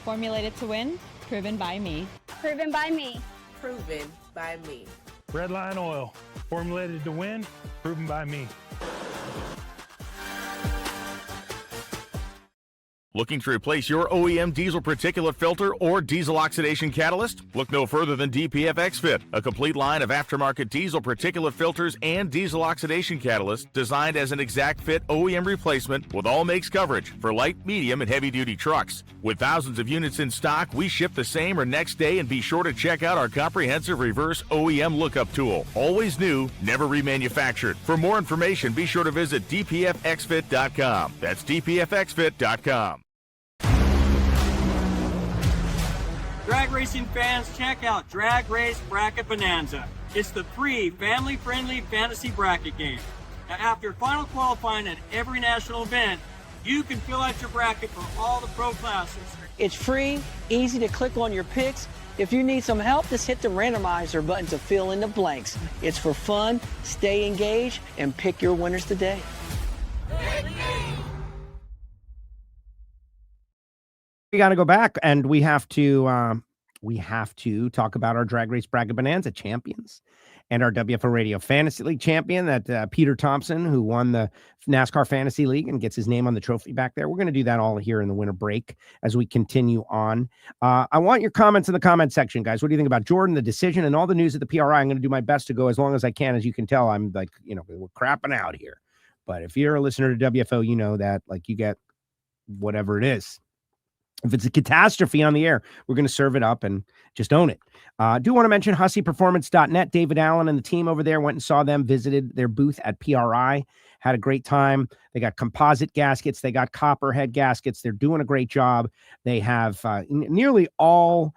Formulated to win, proven by me. Proven by me. Proven by me. Redline Oil, formulated to win, proven by me. Looking to replace your OEM diesel particulate filter or diesel oxidation catalyst? Look no further than DPF XFit, a complete line of aftermarket diesel particulate filters and diesel oxidation catalysts designed as an exact fit OEM replacement with all makes coverage for light, medium, and heavy-duty trucks. With thousands of units in stock, we ship the same or next day, and be sure to check out our comprehensive reverse OEM lookup tool. Always new, never remanufactured. For more information, be sure to visit dpfxfit.com. That's dpfxfit.com. Drag racing fans, check out Drag Race Bracket Bonanza. It's the free, family-friendly fantasy bracket game. Now, after final qualifying at every national event, you can fill out your bracket for all the pro classes. It's free, easy to click on your picks. If you need some help, just hit the randomizer button to fill in the blanks. It's for fun, stay engaged, and pick your winners today. We got to go back, and we have to talk about our Drag Race Bracket Bonanza champions and our WFO Radio Fantasy League champion, that Peter Thompson, who won the NASCAR Fantasy League and gets his name on the trophy back there. We're going to do that all here in the winter break as we continue on. I want your comments in the comment section, guys. What do you think about Jordan, the decision, and all the news at the PRI? I'm going to do my best to go as long as I can. As you can tell, I'm like, we're crapping out here. But if you're a listener to WFO, you know that you get whatever it is. If it's a catastrophe on the air, we're going to serve it up and just own it. I do want to mention HusseyPerformance.net. David Allen and the team over there went and saw them, visited their booth at PRI, had a great time. They got composite gaskets. They got copperhead gaskets. They're doing a great job. They have nearly all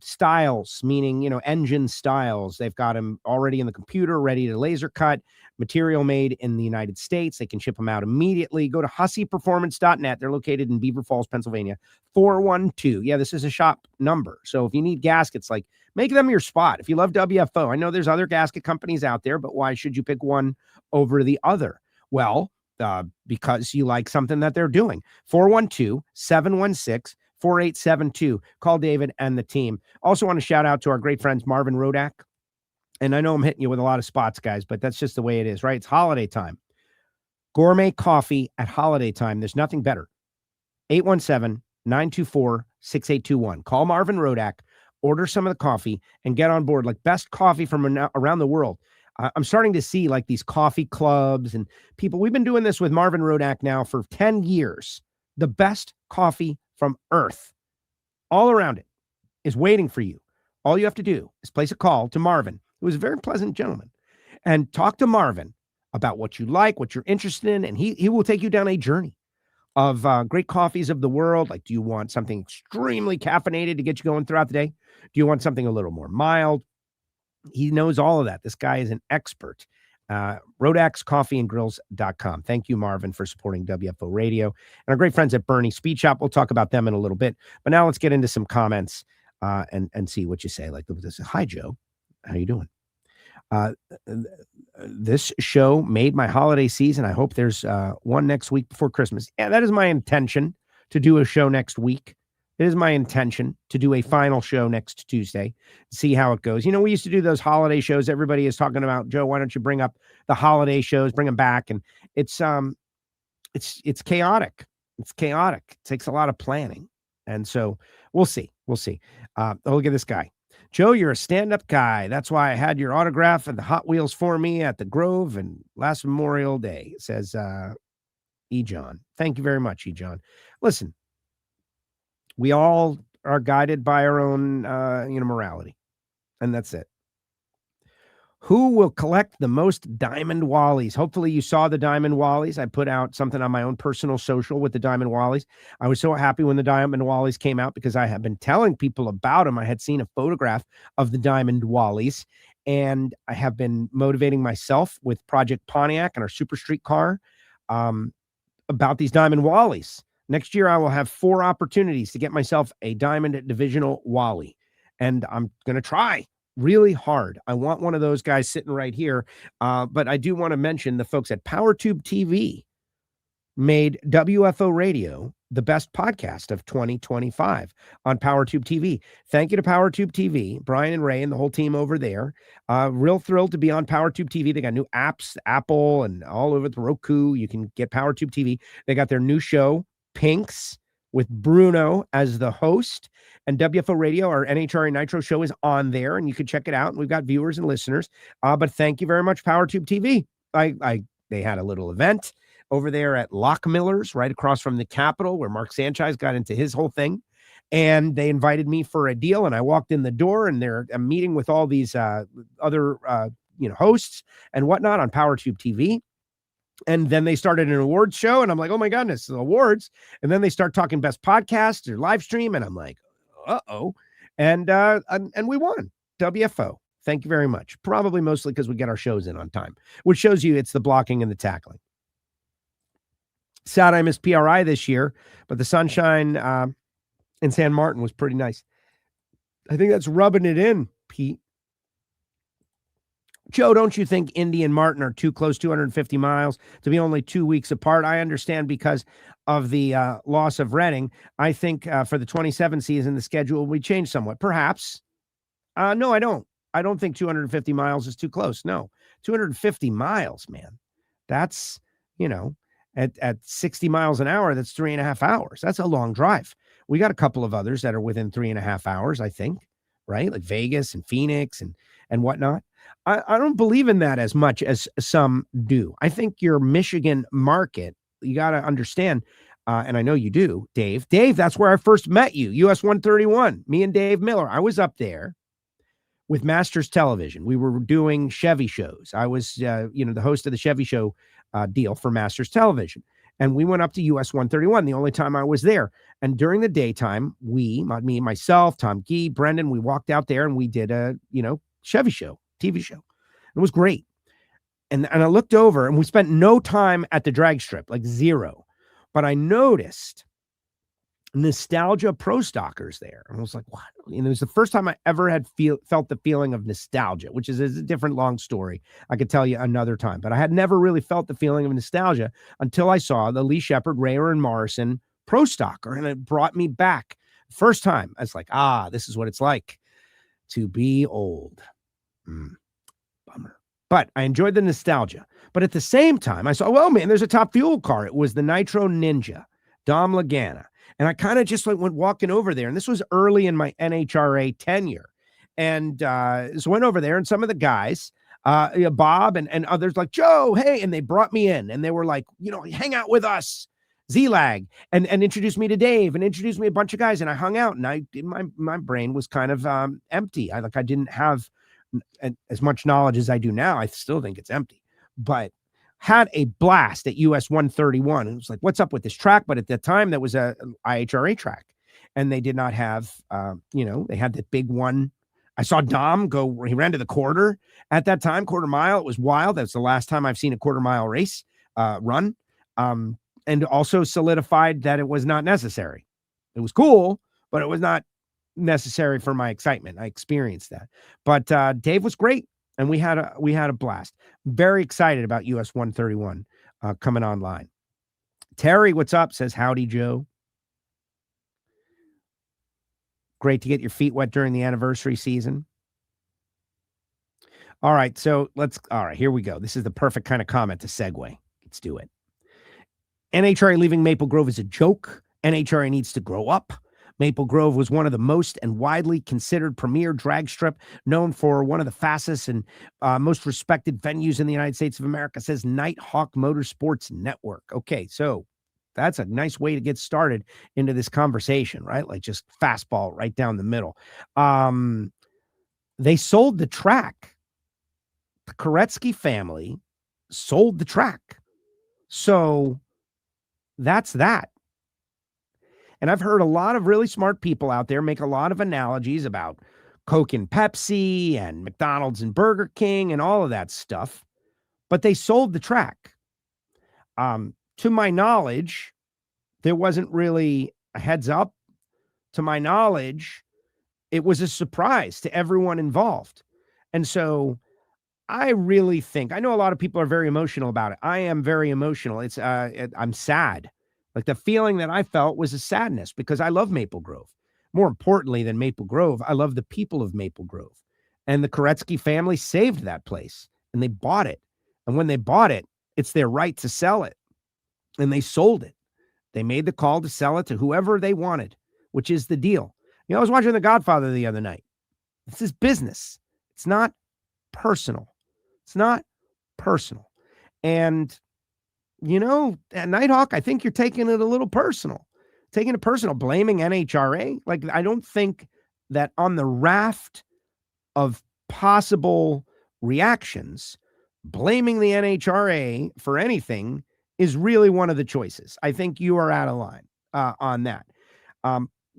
styles, meaning, engine styles. They've got them already in the computer, ready to laser cut, material made in the United States. They can ship them out immediately. Go to HusseyPerformance.net. They're located in Beaver Falls, Pennsylvania, 412. Yeah, this is a shop number. So if you need gaskets, make them your spot. If you love WFO, I know there's other gasket companies out there, but why should you pick one over the other? Well, because you like something that they're doing. 412-716-4872. Call David and the team. Also want to shout out to our great friends, Marvin Rodak. And I know I'm hitting you with a lot of spots, guys, but that's just the way it is, right? It's holiday time. Gourmet coffee at holiday time. There's nothing better. 817-924-6821. Call Marvin Rodak, order some of the coffee, and get on board. Best coffee from around the world. I'm starting to see these coffee clubs and people. We've been doing this with Marvin Rodak now for 10 years. The best coffee from Earth, all around it, is waiting for you. All you have to do is place a call to Marvin, who is a very pleasant gentleman, and talk to Marvin about what you like, what you're interested in, and he will take you down a journey of great coffees of the world. Do you want something extremely caffeinated to get you going throughout the day? Do you want something a little more mild? He knows all of that. This guy is an expert. RodaxCoffeeandGrills.com. Thank you, Marvin, for supporting WFO Radio. And our great friends at Bernie Speed Shop. We'll talk about them in a little bit. But now let's get into some comments and see what you say. This. Hi, Joe. How you doing? This show made my holiday season. I hope there's one next week before Christmas. Yeah, that is my intention, to do a show next week. It is my intention to do a final show next Tuesday, see how it goes. We used to do those holiday shows. Everybody is talking about, Joe, why don't you bring up the holiday shows, bring them back? And it's chaotic. It's chaotic. It takes a lot of planning. And so we'll see. We'll see. Look at this guy. Joe, you're a stand-up guy. That's why I had your autograph and the Hot Wheels for me at the Grove and last Memorial Day, says E. John. Thank you very much, E. John. Listen, we all are guided by our own, morality. And that's it. Who will collect the most Diamond Wallies? Hopefully you saw the Diamond Wallies. I put out something on my own personal social with the Diamond Wallies. I was so happy when the Diamond Wallies came out because I have been telling people about them. I had seen a photograph of the Diamond Wallies, and I have been motivating myself with Project Pontiac and our Super Street car about these Diamond Wallies. Next year, I will have 4 opportunities to get myself a Diamond Divisional Wally, and I'm going to try really hard. I want one of those guys sitting right here. But I do want to mention the folks at PowerTube TV made WFO Radio the best podcast of 2025 on PowerTube TV. Thank you to PowerTube TV, Brian and Ray and the whole team over there. Real thrilled to be on PowerTube TV. They got new apps, Apple and all over the Roku. You can get PowerTube TV. They got their new show, Pinks, with Bruno as the host, and WFO Radio, our NHRA Nitro show, is on there, and you can check it out. And we've got viewers and listeners. But thank you very much, PowerTube TV. They had a little event over there at Lockmiller's, right across from the Capitol, where Mark Sanchez got into his whole thing, and they invited me for a deal. And I walked in the door, and they're meeting with all these other hosts and whatnot on PowerTube TV. And then they started an awards show, and I'm like, oh my goodness, awards. And then they start talking best podcasts or live stream, and I'm like, uh-oh. And we won. WFO. Thank you very much. Probably mostly because we get our shows in on time, which shows you it's the blocking and the tackling. Sad I missed PRI this year, but the sunshine in San Martin was pretty nice. I think that's rubbing it in, Pete. Joe, don't you think Indy and Martin are too close, 250 miles, to be only 2 weeks apart? I understand because of the loss of Reading. I think for the 27 season, the schedule will be changed somewhat. Perhaps. No, I don't. I don't think 250 miles is too close. No, 250 miles, man. That's, at 60 miles an hour, that's 3.5 hours. That's a long drive. We got a couple of others that are within 3.5 hours, I think, right? Like Vegas and Phoenix and whatnot. I don't believe in that as much as some do. I think your Michigan market, you got to understand, and I know you do, Dave. Dave, that's where I first met you, US 131, me and Dave Miller. I was up there with Masters Television. We were doing Chevy shows. I was, the host of the Chevy show deal for Masters Television. And we went up to US 131, the only time I was there. And during the daytime, me, myself, Tom Gee, Brendan, we walked out there and we did a, Chevy show. TV show. It was great. And I looked over and we spent no time at the drag strip, like zero. But I noticed Nostalgia Pro Stockers there. And I was like, what? It was the first time I ever had felt the feeling of nostalgia, which is a different long story. I could tell you another time. But I had never really felt the feeling of nostalgia until I saw the Lee Shepherd, Rayer, and Morrison Pro Stocker. And it brought me back. First time, I was like, this is what it's like to be old. Bummer. But I enjoyed the nostalgia. But at the same time, I saw, there's a Top Fuel car. It was the Nitro Ninja, Dom Lagana. And I kind of just went walking over there. And this was early in my NHRA tenure. And so went over there, and some of the guys, Bob and others, like, Joe, hey. And they brought me in, and they were like, hang out with us, Z-Lag, and introduced me to Dave and introduced me a bunch of guys. And I hung out, and my brain was kind of empty. I didn't have as much knowledge as I do now. I still think it's empty, but had a blast at US 131. It was like, what's up with this track? But at the time, that was a IHRA track, and they did not have, they had the big one. I saw Dom go, he ran to the quarter at that time, quarter mile. It was wild. That's the last time I've seen a quarter mile race run. And also solidified that it was not necessary. It was cool, but it was not necessary for my excitement. I experienced that. But Dave was great, and we had a blast. Very excited about US 131 coming online. Terry, what's up? Says, howdy, Joe. Great to get your feet wet during the anniversary season. All right, here we go. This is the perfect kind of comment to segue. Let's do it. NHRA leaving Maple Grove is a joke. NHRA needs to grow up. Maple Grove was one of the most and widely considered premier drag strip, known for one of the fastest and most respected venues in the United States of America, says Nighthawk Motorsports Network. Okay, so that's a nice way to get started into this conversation, right? Like just fastball right down the middle. They sold the track. The Koretsky family sold the track. So that's that. And I've heard a lot of really smart people out there make a lot of analogies about Coke and Pepsi and McDonald's and Burger King and all of that stuff. But they sold the track. To my knowledge, there wasn't really a heads up. To my knowledge, it was a surprise to everyone involved. And so I really think, I know a lot of people are very emotional about it. I am very emotional. I'm sad. Like the feeling that I felt was a sadness because I love Maple Grove. More importantly than Maple Grove, I love the people of Maple Grove. And the Koretsky family saved that place and they bought it. And when they bought it, it's their right to sell it. And they sold it. They made the call to sell it to whoever they wanted, which is the deal. You know, I was watching The Godfather the other night. This is business. It's not personal. It's not personal. And you know, at Nighthawk, I think you're taking it a little personal. Taking it personal, blaming NHRA. Like, I don't think that on the raft of possible reactions, blaming the NHRA for anything is really one of the choices. I think you are out of line on that.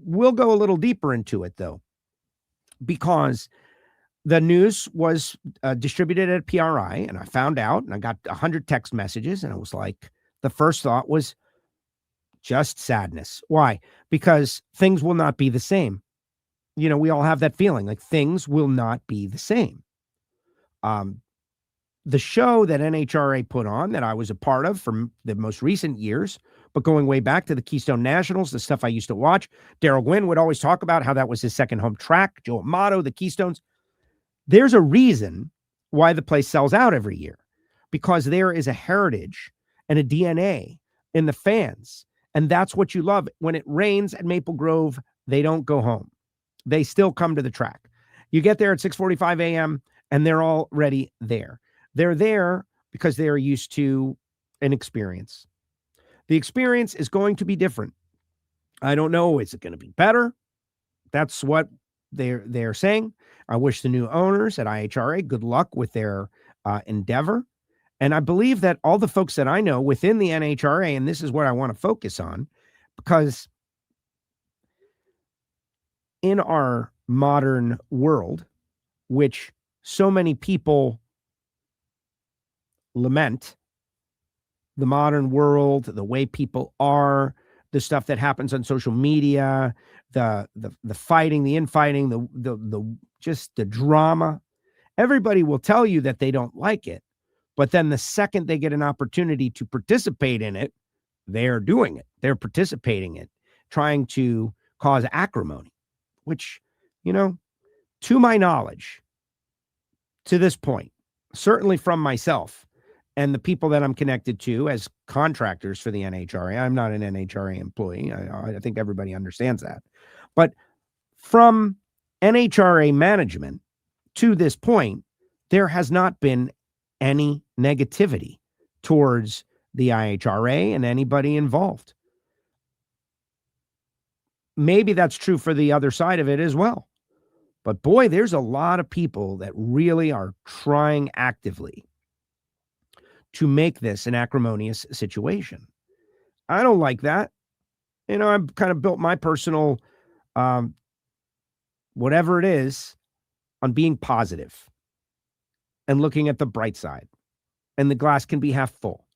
We'll go a little deeper into it, though, because the news was distributed at PRI, and I found out, and I got 100 text messages, and it was like, the first thought was just sadness. Why? Because things will not be the same. You know, we all have that feeling, like things will not be the same. The show that NHRA put on, that I was a part of for the most recent years, but going way back to the Keystone Nationals, the stuff I used to watch, Daryl Gwynn would always talk about how that was his second home track, Joe Amato, the Keystones. There's a reason why the place sells out every year, because there is a heritage and a DNA in the fans. And that's what you love. When it rains at Maple Grove, they don't go home. They still come to the track. You get there at 6:45 a.m. and they're already there. They're there because they're used to an experience. The experience is going to be different. I don't know. Is it going to be better? That's what they're saying. I wish the new owners at IHRA good luck with their endeavor. And I believe that all the folks that I know within the NHRA, and this is what I want to focus on, because in our modern world, which so many people lament, the modern world, the way people are, the stuff that happens on social media, the fighting, the infighting, the just the drama. Everybody will tell you that they don't like it, but then the second they get an opportunity to participate in it, they're doing it. They're participating in it, trying to cause acrimony, which, you know, to my knowledge, to this point, certainly from myself and the people that I'm connected to as contractors for the NHRA. I'm not an NHRA employee. I think everybody understands that. But from NHRA management to this point, there has not been any negativity towards the IHRA and anybody involved. Maybe that's true for the other side of it as well. But boy, there's a lot of people that really are trying actively to make this an acrimonious situation. I don't like that. You know, I've kind of built my personal, whatever it is, on being positive and looking at the bright side. And the glass can be half full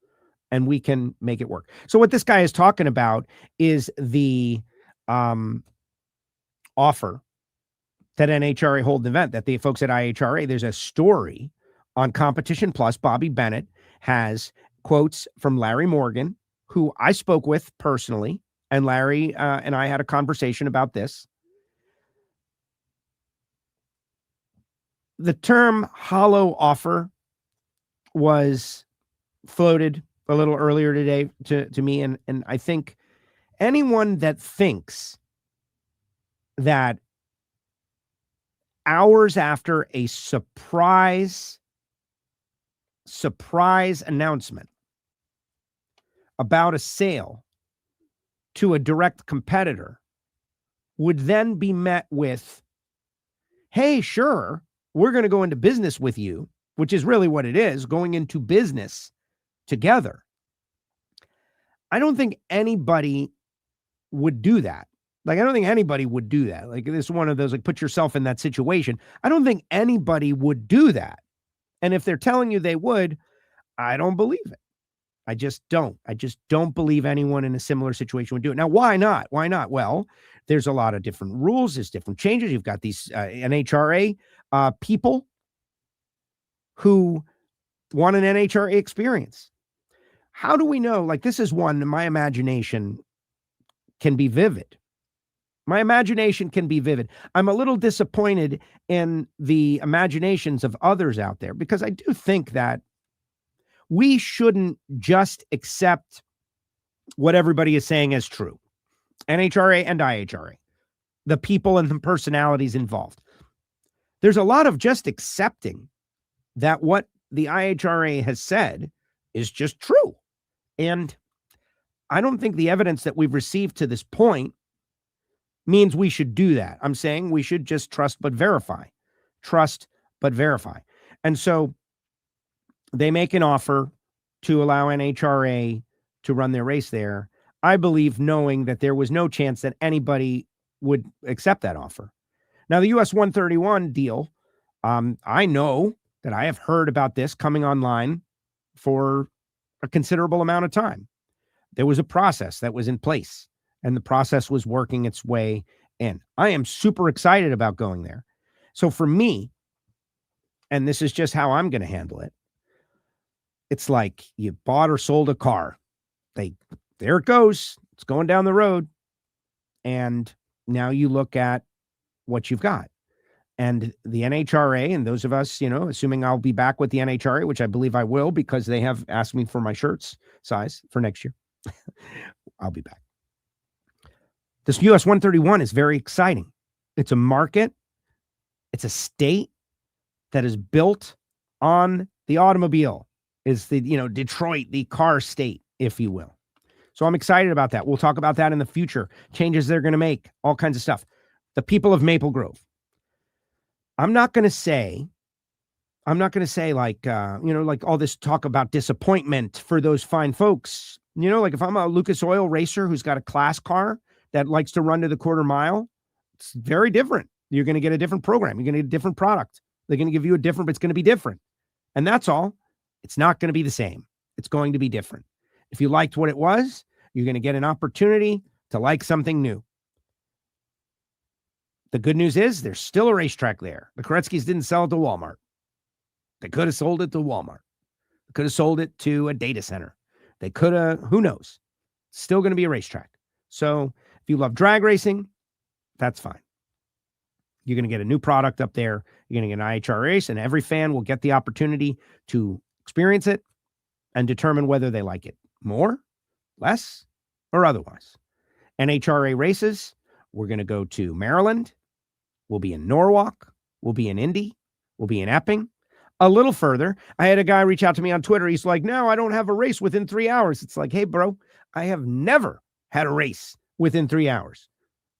and we can make it work. So what this guy is talking about is the offer that NHRA hold an event, that the folks at IHRA, there's a story on Competition Plus. Bobby Bennett has quotes from Larry Morgan, who I spoke with personally, and Larry and I had a conversation about this. The term hollow offer was floated a little earlier today to me. And I think anyone that thinks that hours after a surprise announcement about a sale to a direct competitor would then be met with, hey, sure, we're going to go into business with you, which is really what it is, going into business together. I don't think anybody would do that. Like, I don't think anybody would do that. Like, this is one of those, like, put yourself in that situation. I don't think anybody would do that. And if they're telling you they would, I don't believe it. I just don't believe anyone in a similar situation would do it. Now, why not? Why not? Well, there's a lot of different rules. There's different changes. You've got these NHRA people who want an NHRA experience. How do we know? Like, this is one, my imagination can be vivid. My imagination can be vivid. I'm a little disappointed in the imaginations of others out there, because I do think that we shouldn't just accept what everybody is saying as true. NHRA and IHRA, the people and the personalities involved. There's a lot of just accepting that what the IHRA has said is just true. And I don't think the evidence that we've received to this point means we should do that. I'm saying we should just trust but verify. Trust but verify. And so they make an offer to allow NHRA to run their race there, I believe, knowing that there was no chance that anybody would accept that offer. Now, the US 131 deal, I know that I have heard about this coming online for a considerable amount of time. There was a process that was in place, and the process was working its way in. I am super excited about going there. So for me, and this is just how I'm going to handle it, it's like you bought or sold a car. There it goes. It's going down the road. And now you look at what you've got. And the NHRA, and those of us, assuming I'll be back with the NHRA, which I believe I will, because they have asked me for my shirts size for next year. I'll be back. This US 131 is very exciting. It's a market. It's a state that is built on the automobile. Is the, Detroit, the car state, if you will. So I'm excited about that. We'll talk about that in the future. Changes they're going to make, all kinds of stuff. The people of Maple Grove. I'm not going to say like all this talk about disappointment for those fine folks. Like if I'm a Lucas Oil racer who's got a class car that likes to run to the quarter mile, it's very different. You're going to get a different program. You're going to get a different product. They're going to give you a different, but it's going to be different. And that's all. It's not going to be the same. It's going to be different. If you liked what it was, you're going to get an opportunity to like something new. The good news is there's still a racetrack there. The Koretsky's didn't sell it to Walmart. They could have sold it to Walmart. They could have sold it to a data center. They could have, who knows? It's still going to be a racetrack. So if you love drag racing, that's fine. You're going to get a new product up there. You're going to get an IHR race, and every fan will get the opportunity to experience it and determine whether they like it more, less, or otherwise. NHRA races, we're going to go to Maryland. We'll be in Norwalk. We'll be in Indy. We'll be in Epping. A little further, I had a guy reach out to me on Twitter. He's like, no, I don't have a race within 3 hours. It's like, hey, bro, I have never had a race within 3 hours.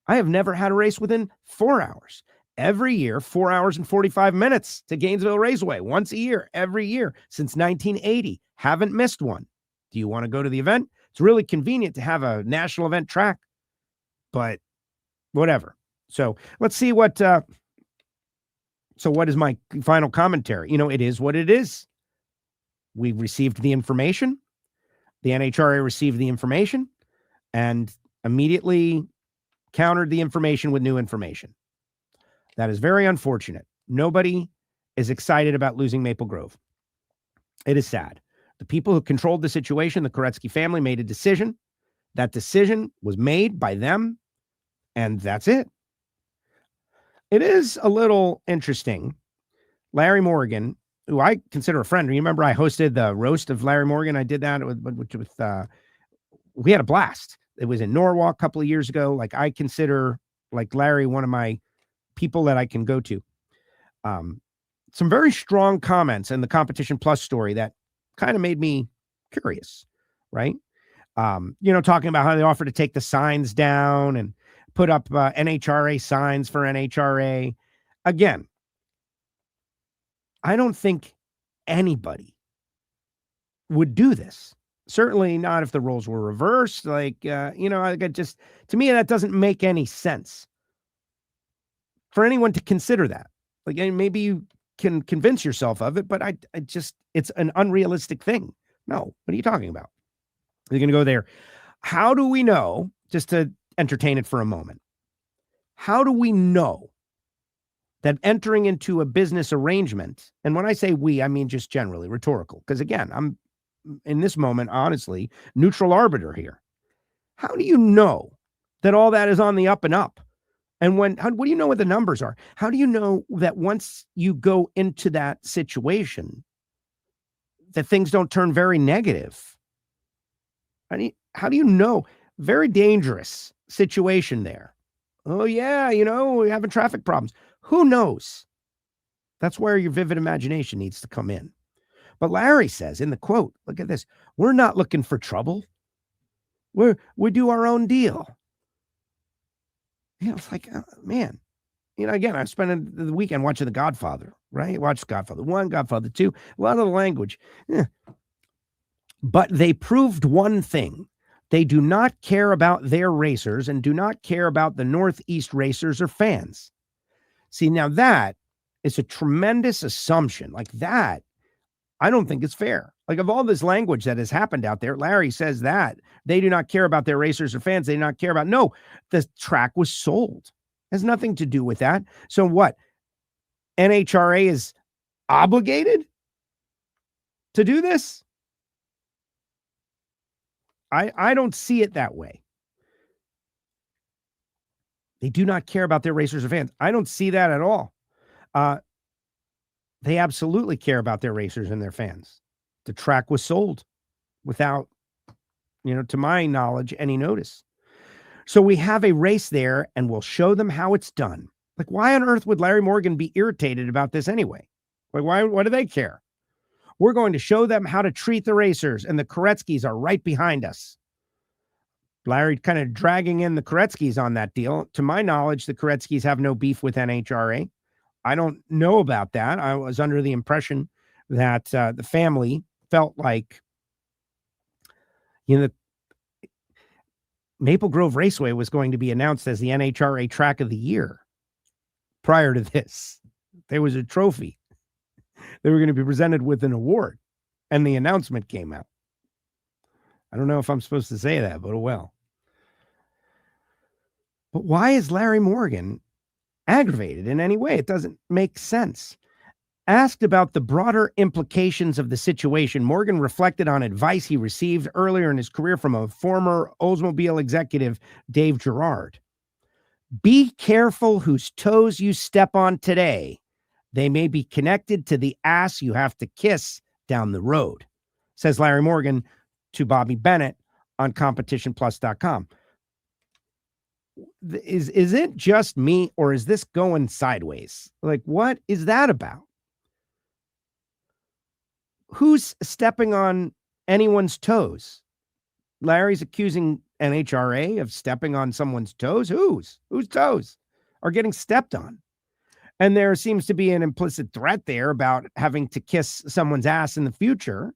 I have never had a race within 4 hours. Every year, 4 hours and 45 minutes to Gainesville Raceway, once a year, every year since 1980. Haven't missed one. Do you want to go to the event? It's really convenient to have a national event track, but whatever. So let's see what, so what is my final commentary? It is what it is. We received the information. The NHRA received the information and immediately countered the information with new information. That is very unfortunate. Nobody is excited about losing Maple Grove. It is sad. The people who controlled the situation, the Koretsky family, made a decision. That decision was made by them, and that's it. It is a little interesting. Larry Morgan who I consider a friend. Remember, I hosted the roast of Larry Morgan. I did that with we had a blast. It was in Norwalk a couple of years ago. Like, I consider like Larry one of my people that I can go to. Some very strong comments in the Competition Plus story that kind of made me curious, right? Talking about how they offer to take the signs down and put up NHRA signs for NHRA. Again, I don't think anybody would do this. Certainly not if the roles were reversed. To me, that doesn't make any sense for anyone to consider that. Like, maybe you can convince yourself of it, but it's an unrealistic thing. No, what are you talking about? You're going to go there. How do we know, just to entertain it for a moment, how do we know that entering into a business arrangement, and when I say we, I mean just generally rhetorical, because again, I'm in this moment, honestly, neutral arbiter here. How do you know that all that is on the up and up? And what do you know what the numbers are? How do you know that once you go into that situation, that things don't turn very negative? How do you know? Very dangerous situation there. Oh, yeah, we're having traffic problems. Who knows? That's where your vivid imagination needs to come in. But Larry says in the quote, look at this, we're not looking for trouble. We do our own deal. It's like, man, again, I spent the weekend watching The Godfather, right? Watched Godfather 1, Godfather 2, a lot of the language. Yeah. But they proved one thing. They do not care about their racers and do not care about the Northeast racers or fans. See, now that is a tremendous assumption. Like that, I don't think it's fair. Like, of all this language that has happened out there, Larry says that they do not care about their racers or fans. They do not care about, no, the track was sold. It has nothing to do with that. So what? NHRA is obligated to do this? I don't see it that way. They do not care about their racers or fans. I don't see that at all. They absolutely care about their racers and their fans. The track was sold without, to my knowledge, any notice. So we have a race there and we'll show them how it's done. Like, why on earth would Larry Morgan be irritated about this anyway? Like, what do they care? We're going to show them how to treat the racers, and the Koretsky's are right behind us. Larry kind of dragging in the Koretsky's on that deal. To my knowledge, the Koretsky's have no beef with NHRA. I don't know about that. I was under the impression that the family felt like, Maple Grove Raceway was going to be announced as the NHRA Track of the Year. Prior to this, there was a trophy. They were going to be presented with an award, and the announcement came out. I don't know if I'm supposed to say that, but oh well. But why is Larry Morgan aggravated in any way? It doesn't make sense. Asked about the broader implications of the situation, Morgan reflected on advice he received earlier in his career from a former Oldsmobile executive, Dave Gerard. Be careful whose toes you step on today. They may be connected to the ass you have to kiss down the road, says Larry Morgan to Bobby Bennett on competitionplus.com. Is it just me, or is this going sideways? Like, what is that about? Who's stepping on anyone's toes? Larry's accusing NHRA of stepping on someone's toes. Whose toes are getting stepped on? And there seems to be an implicit threat there about having to kiss someone's ass in the future.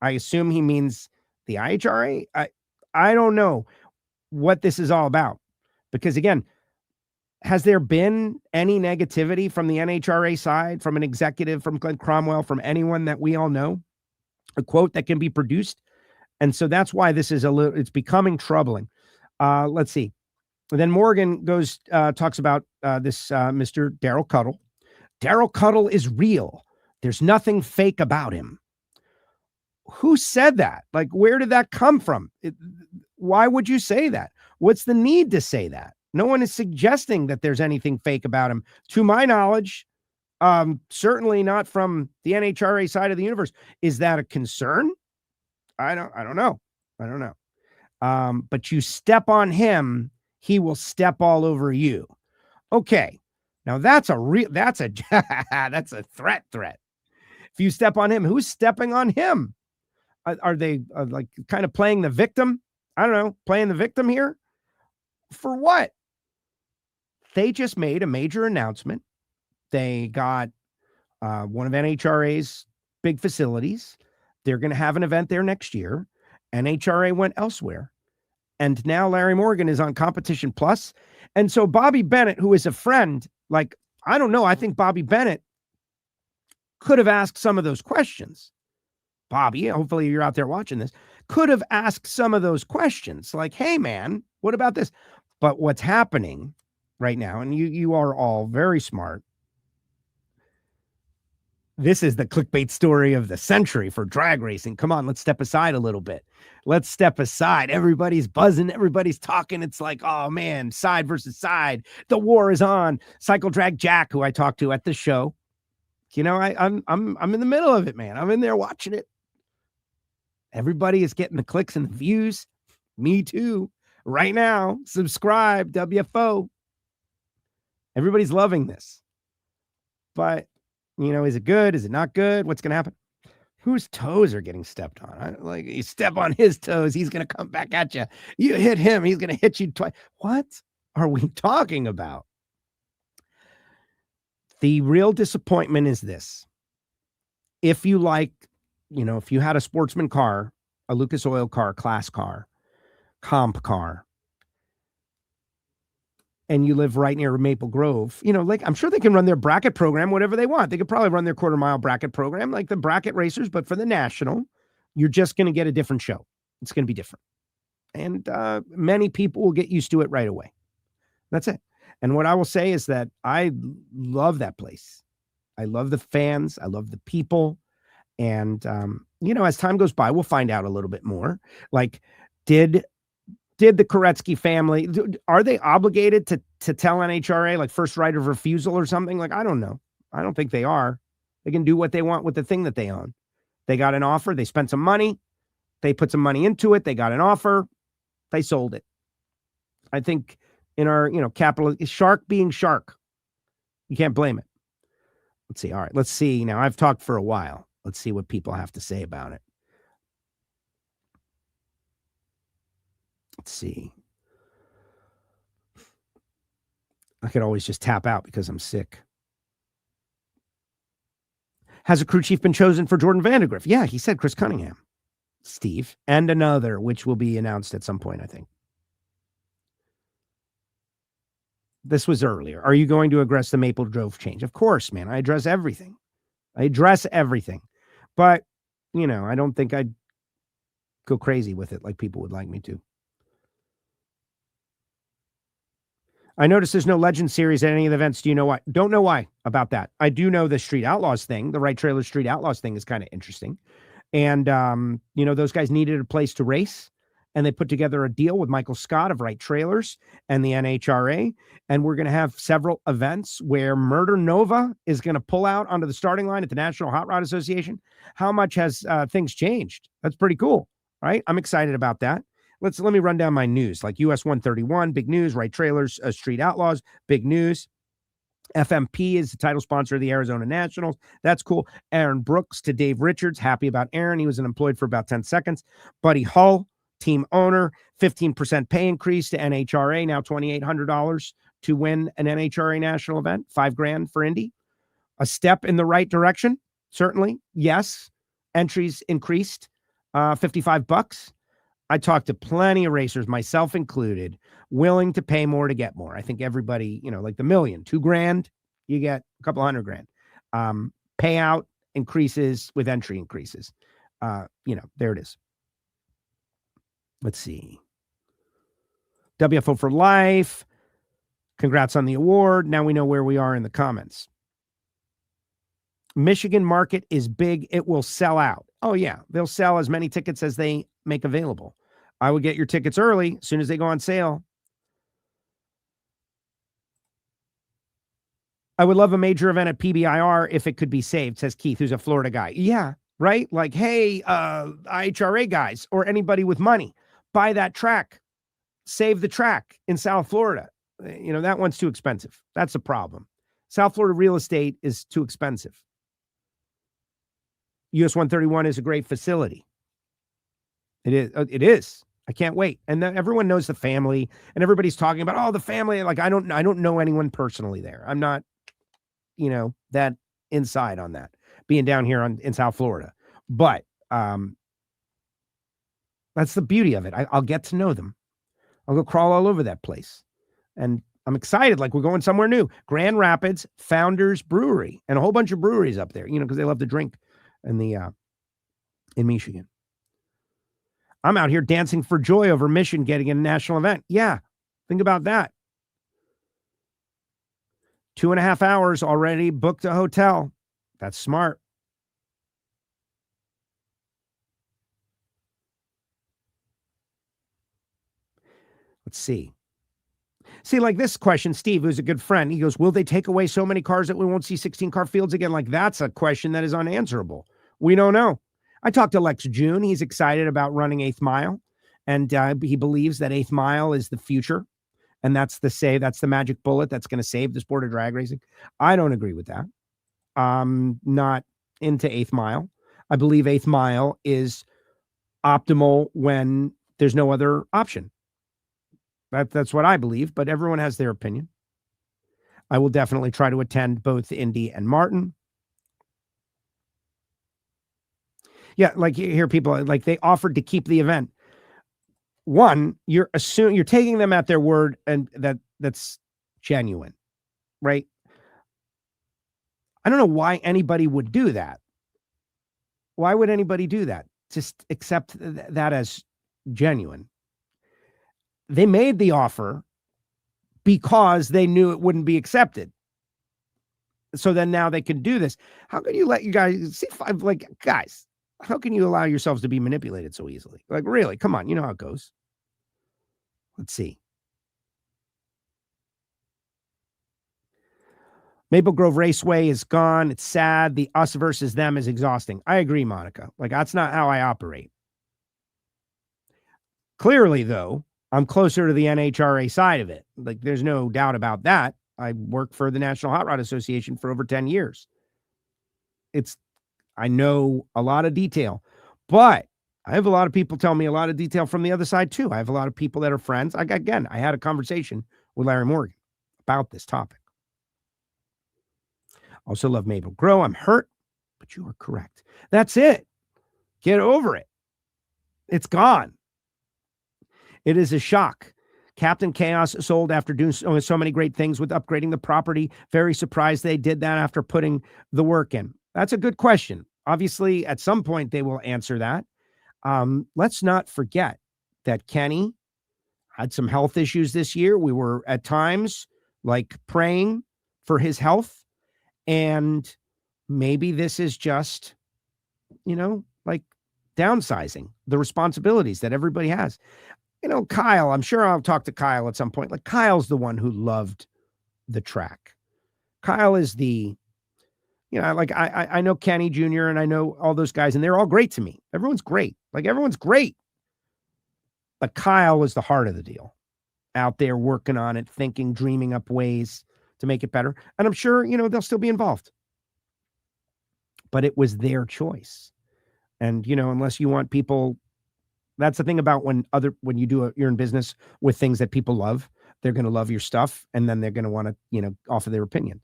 I assume he means the IHRA. I don't know what this is all about. Because again, has there been any negativity from the NHRA side, from an executive, from Glenn Cromwell, from anyone that we all know? A quote that can be produced. And so that's why this is it's becoming troubling. Let's see. And then Morgan talks about this Mr. Darrell Cuttle. Darrell Cuttle is real. There's nothing fake about him. Who said that? Like, where did that come from? Why would you say that? What's the need to say that? No one is suggesting that there's anything fake about him. To my knowledge, Certainly not from the NHRA side of the universe. Is that a concern? I don't know. But you step on him, he will step all over you. Okay. Now that's a that's a threat. If you step on him, who's stepping on him? Are they like kind of playing the victim? I don't know, playing the victim here? For what? They just made a major announcement. They got one of NHRA's big facilities. They're going to have an event there next year. NHRA went elsewhere. And now Larry Morgan is on Competition Plus. And so Bobby Bennett, who is a friend, like, I don't know, I think Bobby Bennett could have asked some of those questions. Bobby, hopefully you're out there watching this, could have asked some of those questions. Like, hey, man, what about this? But what's happening right now, and you are all very smart, this is the clickbait story of the century for drag racing. Come on, let's step aside a little bit. Let's step aside. Everybody's buzzing. Everybody's talking. It's like, oh man, side versus side. The war is on. Cycle Drag Jack, who I talked to at the show. You know, I'm in the middle of it, man. I'm in there watching it. Everybody is getting the clicks and the views. Me too. Right now, subscribe, WFO. Everybody's loving this. But you know, is it good? Is it not good? What's going to happen? Whose toes are getting stepped on? Like, you step on his toes, he's going to come back at you. You hit him, he's going to hit you twice. What are we talking about? The real disappointment is this. If you like, you know, if you had a sportsman car, a Lucas Oil car, class car, comp car, and you live right near Maple Grove, you know, like, I'm sure they can run their bracket program, whatever they want. They could probably run their quarter mile bracket program like the bracket racers, but for the national, you're just going to get a different show. It's going to be different. And many people will get used to it right away. That's it. And what I will say is that I love that place. I love the fans. I love the people. And, you know, as time goes by, we'll find out a little bit more. Like, did the Koretsky family, are they obligated to tell NHRA, like, first right of refusal or something? Like, I don't know. I don't think they are. They can do what they want with the thing that they own. They got an offer. They spent some money. They put some money into it. They got an offer. They sold it. I think in our, you know, capital, shark being shark, you can't blame it. Let's see. All right. Let's see. Now, I've talked for a while. Let's see what people have to say about it. Let's see. I could always just tap out because I'm sick. Has a crew chief been chosen for Jordan Vandergriff? Yeah, he said Chris Cunningham, Steve, and another, which will be announced at some point, I think. This was earlier. Are you going to address the Maple Grove change? Of course, man. I address everything. But, you know, I don't think I'd go crazy with it like people would like me to. I noticed there's no Legend Series at any of the events. Do you know why? Don't know why about that. I do know the Street Outlaws thing. The Right Trailer Street Outlaws thing is kind of interesting. And, you know, those guys needed a place to race. And they put together a deal with Michael Scott of Right Trailers and the NHRA. And we're going to have several events where Murder Nova is going to pull out onto the starting line at the National Hot Rod Association. How much has things changed? That's pretty cool, right? I'm excited about that. Let me run down my news. Like US 131, big news. Right Trailers, Street Outlaws, big news. FMP is the title sponsor of the Arizona Nationals. That's cool. Aaron Brooks to Dave Richards. Happy about Aaron. He was unemployed for about 10 seconds. Buddy Hull, team owner, 15% pay increase to NHRA, now $2,800 to win an NHRA national event, $5,000 for Indy. A step in the right direction, certainly. Yes, entries increased, $55. I talked to plenty of racers, myself included, willing to pay more to get more. I think everybody, you know, like the million, $2,000, you get a couple $100,000. Payout increases with entry increases. You know, there it is. Let's see. WFO for life. Congrats on the award. Now we know where we are in the comments. Michigan market is big. It will sell out. Oh, yeah. They'll sell as many tickets as they make available. I would get your tickets early as soon as they go on sale. I would love a major event at PBIR if it could be saved, says Keith, who's a Florida guy. Yeah, right? Like, hey, IHRA guys or anybody with money, buy that track. Save the track in South Florida. You know, that one's too expensive. That's the problem. South Florida real estate is too expensive. US 131 is a great facility. It is. It is. I can't wait. And then everyone knows the family, and everybody's talking about, oh, the family. Like, I don't know anyone personally there. I'm not, you know, that inside on that, being down here in South Florida. But that's the beauty of it. I'll get to know them. I'll go crawl all over that place. And I'm excited. Like, we're going somewhere new. Grand Rapids Founders Brewery, and a whole bunch of breweries up there, you know, because they love to drink in Michigan. I'm out here dancing for joy over Mission getting a national event. Yeah. Think about that. 2.5 hours already booked a hotel. That's smart. Let's see. See, like this question, Steve, who's a good friend, he goes, will they take away so many cars that we won't see 16-car fields again? Like, that's a question that is unanswerable. We don't know. I talked to Lex June. He's excited about running 8th Mile, and he believes that 8th Mile is the future, and that's the magic bullet that's going to save the sport of drag racing. I don't agree with that. I'm not into 8th Mile. I believe 8th Mile is optimal when there's no other option. That's what I believe, but everyone has their opinion. I will definitely try to attend both Indy and Martin. Yeah, like you hear people, like they offered to keep the event. One, you're taking them at their word, and that's genuine, right? I don't know why anybody would do that. Why would anybody do that? Just accept that as genuine. They made the offer because they knew it wouldn't be accepted. So then now they can do this. How can you let you guys see? Like, guys, how can you allow yourselves to be manipulated so easily? Like, really? Come on. You know how it goes. Let's see. Maple Grove Raceway is gone. It's sad. The us versus them is exhausting. I agree, Monica. Like, that's not how I operate. Clearly, though, I'm closer to the NHRA side of it. Like, there's no doubt about that. I worked for the National Hot Rod Association for over 10 years. I know a lot of detail, but I have a lot of people tell me a lot of detail from the other side too. I have a lot of people that are friends. I had a conversation with Larry Morgan about this topic. Also love Maple Grove. I'm hurt, but you are correct. That's it. Get over it. It's gone. It is a shock. Captain Chaos sold after doing so many great things with upgrading the property. Very surprised they did that after putting the work in. That's a good question. Obviously, at some point, they will answer that. Let's not forget that Kenny had some health issues this year. We were at times like praying for his health. And maybe this is just, like downsizing the responsibilities that everybody has. Kyle, I'm sure I'll talk to Kyle at some point. Like, Kyle's the one who loved the track. Kyle is I know Kenny Jr. and I know all those guys, and they're all great to me. Everyone's great. Like, everyone's great. But Kyle was the heart of the deal, out there working on it, thinking, dreaming up ways to make it better. And I'm sure, they'll still be involved. But it was their choice. And, unless you want people, that's the thing about when you're in business with things that people love, they're going to love your stuff. And then they're going to want to, offer their opinion.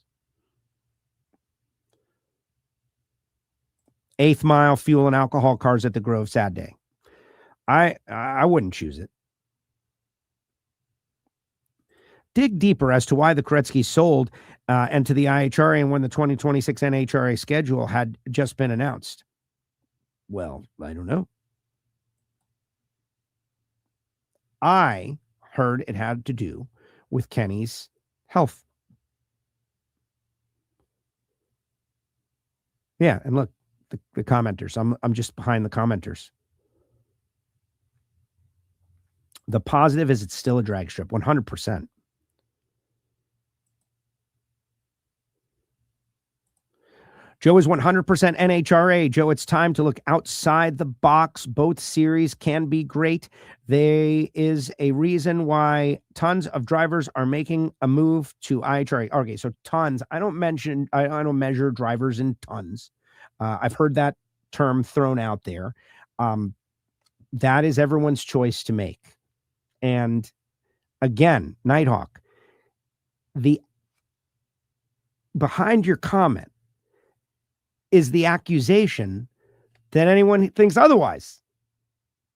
8th Mile fuel and alcohol cars at the Grove, sad day. I wouldn't choose it. Dig deeper as to why the Koretsky sold and to the IHRA and when the 2026 NHRA schedule had just been announced. Well, I don't know. I heard it had to do with Kenny's health. Yeah, and look, the commenters. I'm just behind the commenters. The positive is it's still a drag strip, 100%. Joe is 100% NHRA. Joe, it's time to look outside the box. Both series can be great. There is a reason why tons of drivers are making a move to IHRA. Okay, so tons. I don't measure drivers in tons. I've heard that term thrown out there. That is everyone's choice to make. And again, Nighthawk, behind your comment is the accusation that anyone thinks otherwise.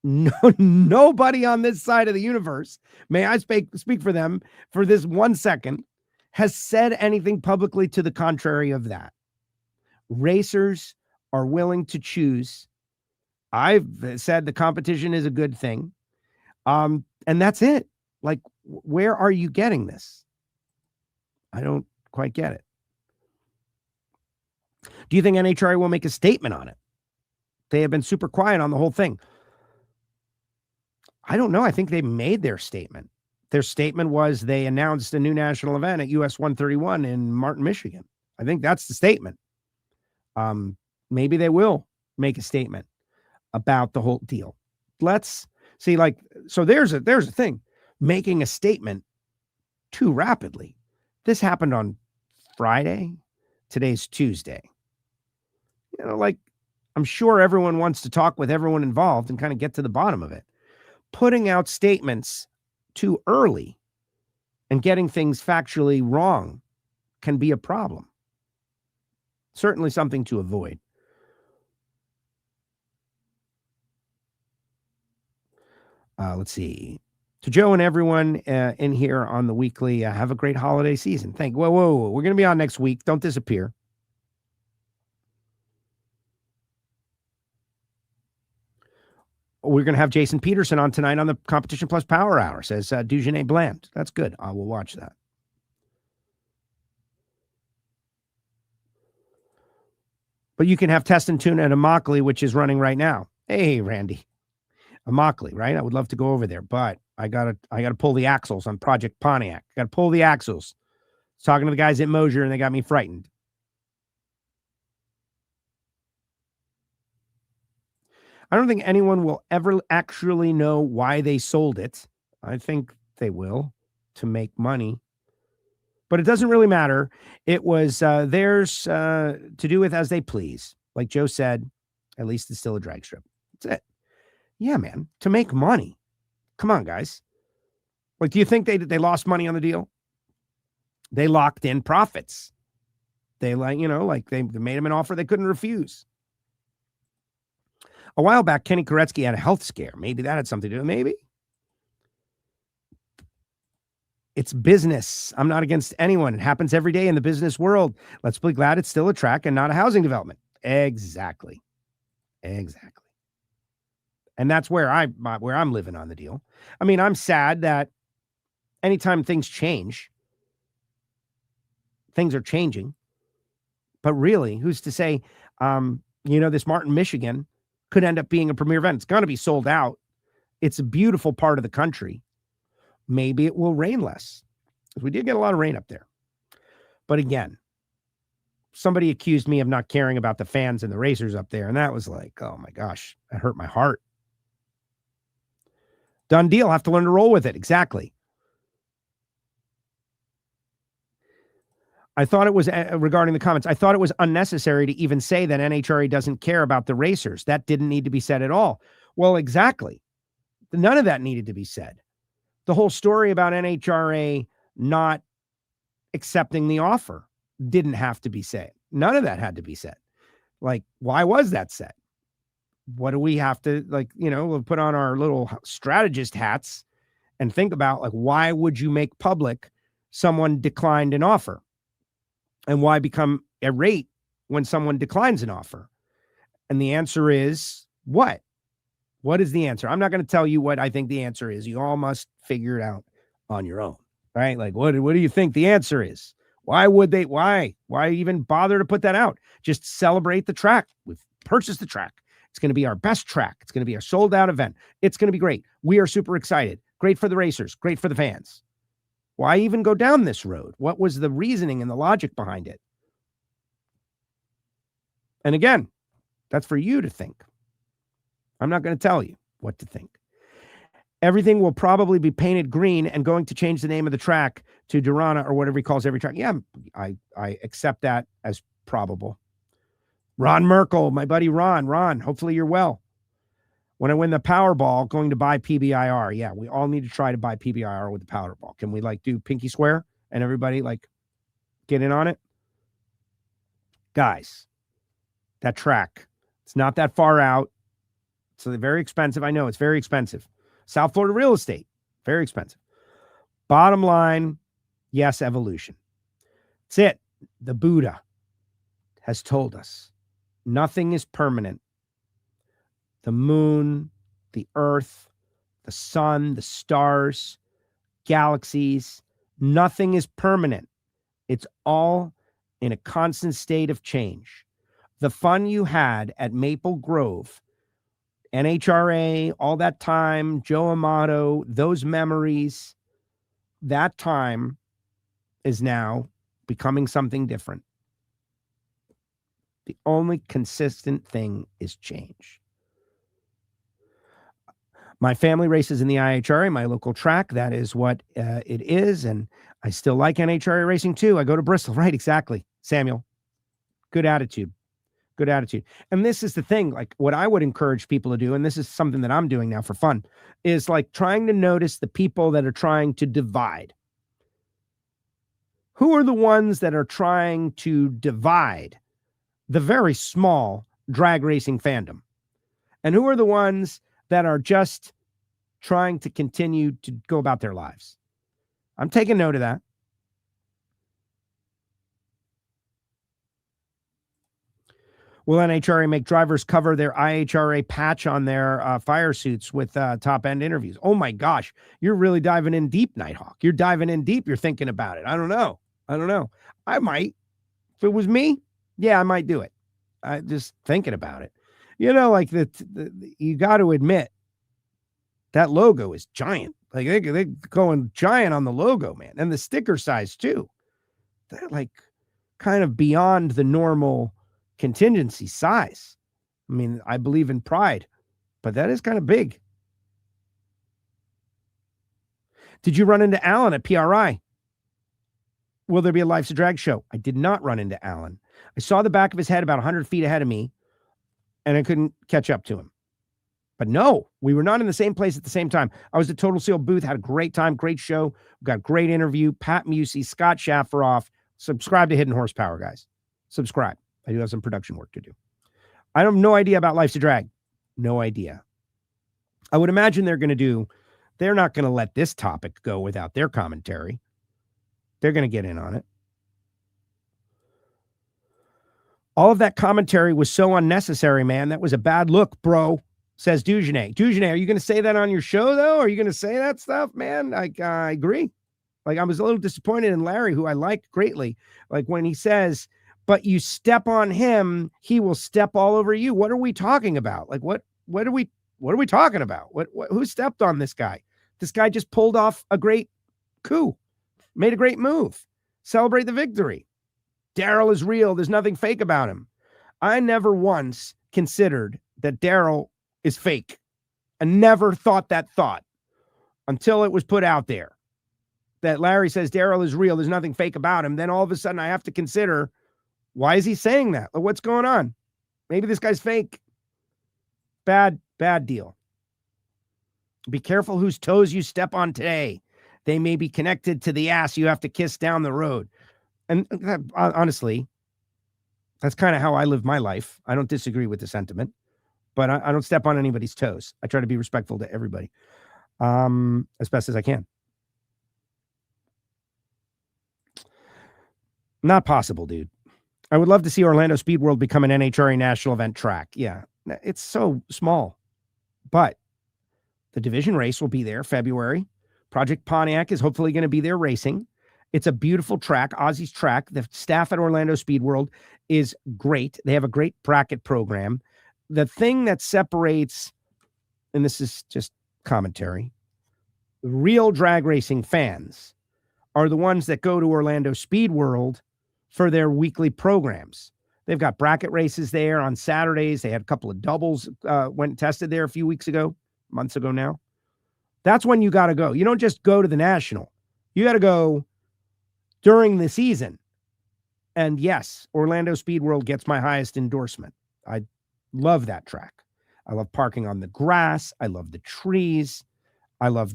No, nobody on this side of the universe, may I speak for them for this 1 second, has said anything publicly to the contrary of that. Racers are willing to choose. I've said the competition is a good thing. And that's it. Like, where are you getting this? I don't quite get it. Do you think NHRA will make a statement on it? They have been super quiet on the whole thing. I don't know. I think they made their statement. Their statement was they announced a new national event at US 131 in Martin, Michigan. I think that's the statement. Maybe they will make a statement about the whole deal. Let's see, like, so there's a thing. Making a statement too rapidly. This happened on Friday. Today's Tuesday. You know, like, I'm sure everyone wants to talk with everyone involved and kind of get to the bottom of it. Putting out statements too early and getting things factually wrong can be a problem. Certainly something to avoid. Let's see. To Joe and everyone in here on the weekly, have a great holiday season. Thank you. Whoa. We're going to be on next week. Don't disappear. We're going to have Jason Peterson on tonight on the Competition Plus Power Hour, says Dugenet Bland. That's good. I will watch that. But you can have Test and Tune at Immokalee, which is running right now. Hey, Randy. Immokalee, right? I would love to go over there, but I gotta pull the axles on Project Pontiac. I gotta pull the axles. I was talking to the guys at Mosier, and they got me frightened. I don't think anyone will ever actually know why they sold it. I think they will, to make money. But it doesn't really matter. It was theirs to do with as they please. Like Joe said, at least it's still a drag strip. That's it. Yeah, man, to make money. Come on, guys. Like, do you think they lost money on the deal? They locked in profits. They they made them an offer they couldn't refuse. A while back, Kenny Koretsky had a health scare. Maybe that had something to do with it. Maybe. It's business. I'm not against anyone. It happens every day in the business world. Let's be glad it's still a track and not a housing development. Exactly. And that's where I'm living on the deal. I mean, I'm sad that anytime things change, things are changing. But really, who's to say, this Martin, Michigan could end up being a premier event. It's going to be sold out. It's a beautiful part of the country. Maybe it will rain less, because we did get a lot of rain up there. But again, somebody accused me of not caring about the fans and the racers up there. And that was like, oh my gosh, that hurt my heart. Done deal. Have to learn to roll with it. Exactly. I thought it was, regarding the comments, I thought it was unnecessary to even say that NHRA doesn't care about the racers. That didn't need to be said at all. Well, exactly. None of that needed to be said. The whole story about NHRA not accepting the offer didn't have to be said. None of that had to be said. Like, why was that said? What do we have to, we'll put on our little strategist hats and think about, like, why would you make public someone declined an offer? And why become irate when someone declines an offer? And the answer is what? What is the answer? I'm not going to tell you what I think the answer is. You all must figure it out on your own, right? Like, what do you think the answer is? Why would they? Why even bother to put that out? Just celebrate the track. We've purchased the track. It's going to be our best track. It's going to be a sold out event. It's going to be great. We are super excited. Great for the racers. Great for the fans. Why even go down this road? What was the reasoning and the logic behind it? And again, that's for you to think. I'm not going to tell you what to think. Everything will probably be painted green and going to change the name of the track to Durana or whatever he calls every track. Yeah, I accept that as probable. Ron Merkel, my buddy Ron, hopefully you're well. When I win the Powerball, going to buy PBIR. Yeah, we all need to try to buy PBIR with the Powerball. Can we do pinky swear and everybody get in on it? Guys, that track, it's not that far out. It's very expensive. I know it's very expensive. South Florida real estate, very expensive. Bottom line, yes, evolution. That's it. The Buddha has told us nothing is permanent. The moon, the earth, the sun, the stars, galaxies, nothing is permanent. It's all in a constant state of change. The fun you had at Maple Grove, NHRA, all that time, Joe Amato, those memories, that time is now becoming something different. The only consistent thing is change. My family races in the IHRA, my local track. That is what it is. And I still like NHRA racing too. I go to Bristol. Right, exactly. Samuel, good attitude. Good attitude. And this is the thing, what I would encourage people to do, and this is something that I'm doing now for fun, is trying to notice the people that are trying to divide. Who are the ones that are trying to divide the very small drag racing fandom? And who are the ones that are just trying to continue to go about their lives? I'm taking note of that. Will NHRA make drivers cover their IHRA patch on their fire suits with top-end interviews? Oh, my gosh. You're really diving in deep, Nighthawk. You're diving in deep. You're thinking about it. I don't know. I might. If it was me, yeah, I might do it. I just thinking about it. You got to admit, that logo is giant. They're going giant on the logo, man. And the sticker size, too. They're kind of beyond the normal contingency size. I mean, I believe in pride, but that is kind of big. Did you run into Alan at PRI? Will there be a Life's a Drag show? I did not run into Alan. I saw the back of his head about 100 feet ahead of me, and I couldn't catch up to him. But no, we were not in the same place at the same time. I was at Total Seal booth, had a great time, great show. We got a great interview. Pat Musey, Scott Schafferoff. Subscribe to Hidden Horsepower, guys. Subscribe. I do have some production work to do. I have no idea about Life's a Drag. No idea. I would imagine they're not going to let this topic go without their commentary. They're going to get in on it. All of that commentary was so unnecessary, man. That was a bad look, bro, says Dugenet. Dugenet, are you going to say that on your show, though? Are you going to say that stuff, man? I agree. I was a little disappointed in Larry, who I like greatly. When he says, but you step on him, he will step all over you. What are we talking about? What are we talking about? Who stepped on this guy? This guy just pulled off a great coup, made a great move. Celebrate the victory. Daryl is real. There's nothing fake about him. I never once considered that Daryl is fake. I never thought that thought until it was put out there that Larry says Daryl is real. There's nothing fake about him. Then all of a sudden I have to consider, why is he saying that? What's going on? Maybe this guy's fake. Bad deal. Be careful whose toes you step on today. They may be connected to the ass you have to kiss down the road. And honestly, that's kind of how I live my life. I don't disagree with the sentiment, but I don't step on anybody's toes. I try to be respectful to everybody as best as I can. Not possible, dude. I would love to see Orlando Speed World become an NHRA national event track. Yeah, it's so small. But the division race will be there February. Project Pontiac is hopefully going to be there racing. It's a beautiful track, Ozzy's track. The staff at Orlando Speed World is great. They have a great bracket program. The thing that separates, and this is just commentary, real drag racing fans are the ones that go to Orlando Speed World for their weekly programs. They've got bracket races there on Saturdays. They had a couple of doubles went and tested there a few months ago now. That's when you got to go. You don't just go to the National. You got to go during the season. And yes, Orlando Speed World gets my highest endorsement. I love that track. I love parking on the grass. I love the trees. I love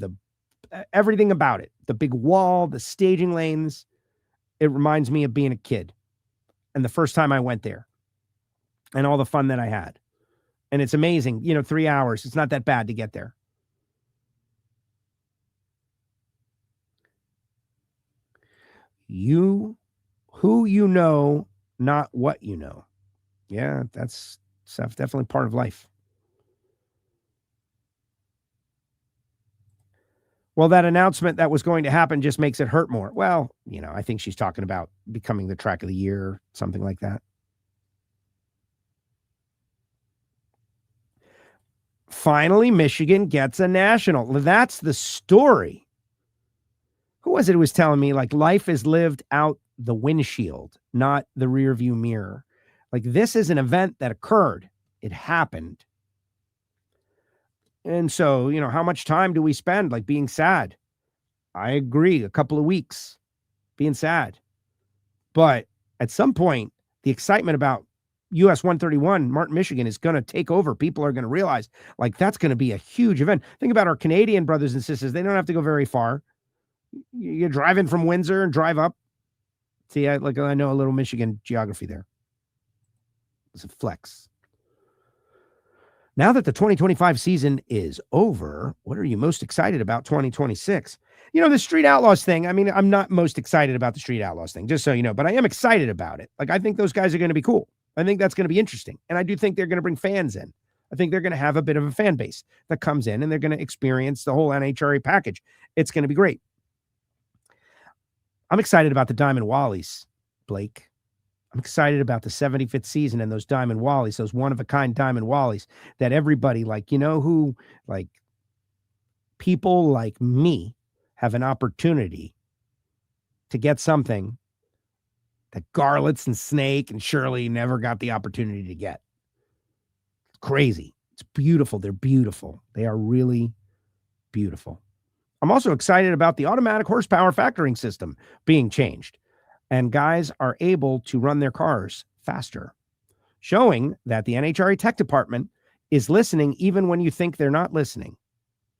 everything about it. The big wall, the staging lanes. It reminds me of being a kid and the first time I went there and all the fun that I had. And it's amazing. 3 hours. It's not that bad to get there. Who you know, not what you know. Yeah, that's definitely part of life. Well, that announcement that was going to happen just makes it hurt more. Well, I think she's talking about becoming the track of the year, something like that. Finally, Michigan gets a national. That's the story. Who was it who was telling me, like, life is lived out the windshield, not the rear view mirror? Like, this is an event that occurred. It happened. And so, how much time do we spend like being sad? I agree. A couple of weeks being sad. But at some point, the excitement about US 131, Martin, Michigan is going to take over. People are going to realize like that's going to be a huge event. Think about our Canadian brothers and sisters. They don't have to go very far. You drive in from Windsor and drive up. See, I know a little Michigan geography there. It's a flex. Now that the 2025 season is over, what are you most excited about 2026? The Street Outlaws thing. I mean, I'm not most excited about the Street Outlaws thing, just so you know, but I am excited about it. Like, I think those guys are going to be cool. I think that's going to be interesting. And I do think they're going to bring fans in. I think they're going to have a bit of a fan base that comes in and they're going to experience the whole NHRA package. It's going to be great. I'm excited about the Diamond Wallies, Blake. I'm excited about the 75th season and those Diamond Wallies, those one-of-a-kind Diamond Wallies that everybody, who, people like me have an opportunity to get something that Garlitz and Snake and Shirley never got the opportunity to get. It's crazy. It's beautiful. They're beautiful. They are really beautiful. I'm also excited about the automatic horsepower factoring system being changed. And guys are able to run their cars faster, showing that the NHRA Tech Department is listening even when you think they're not listening.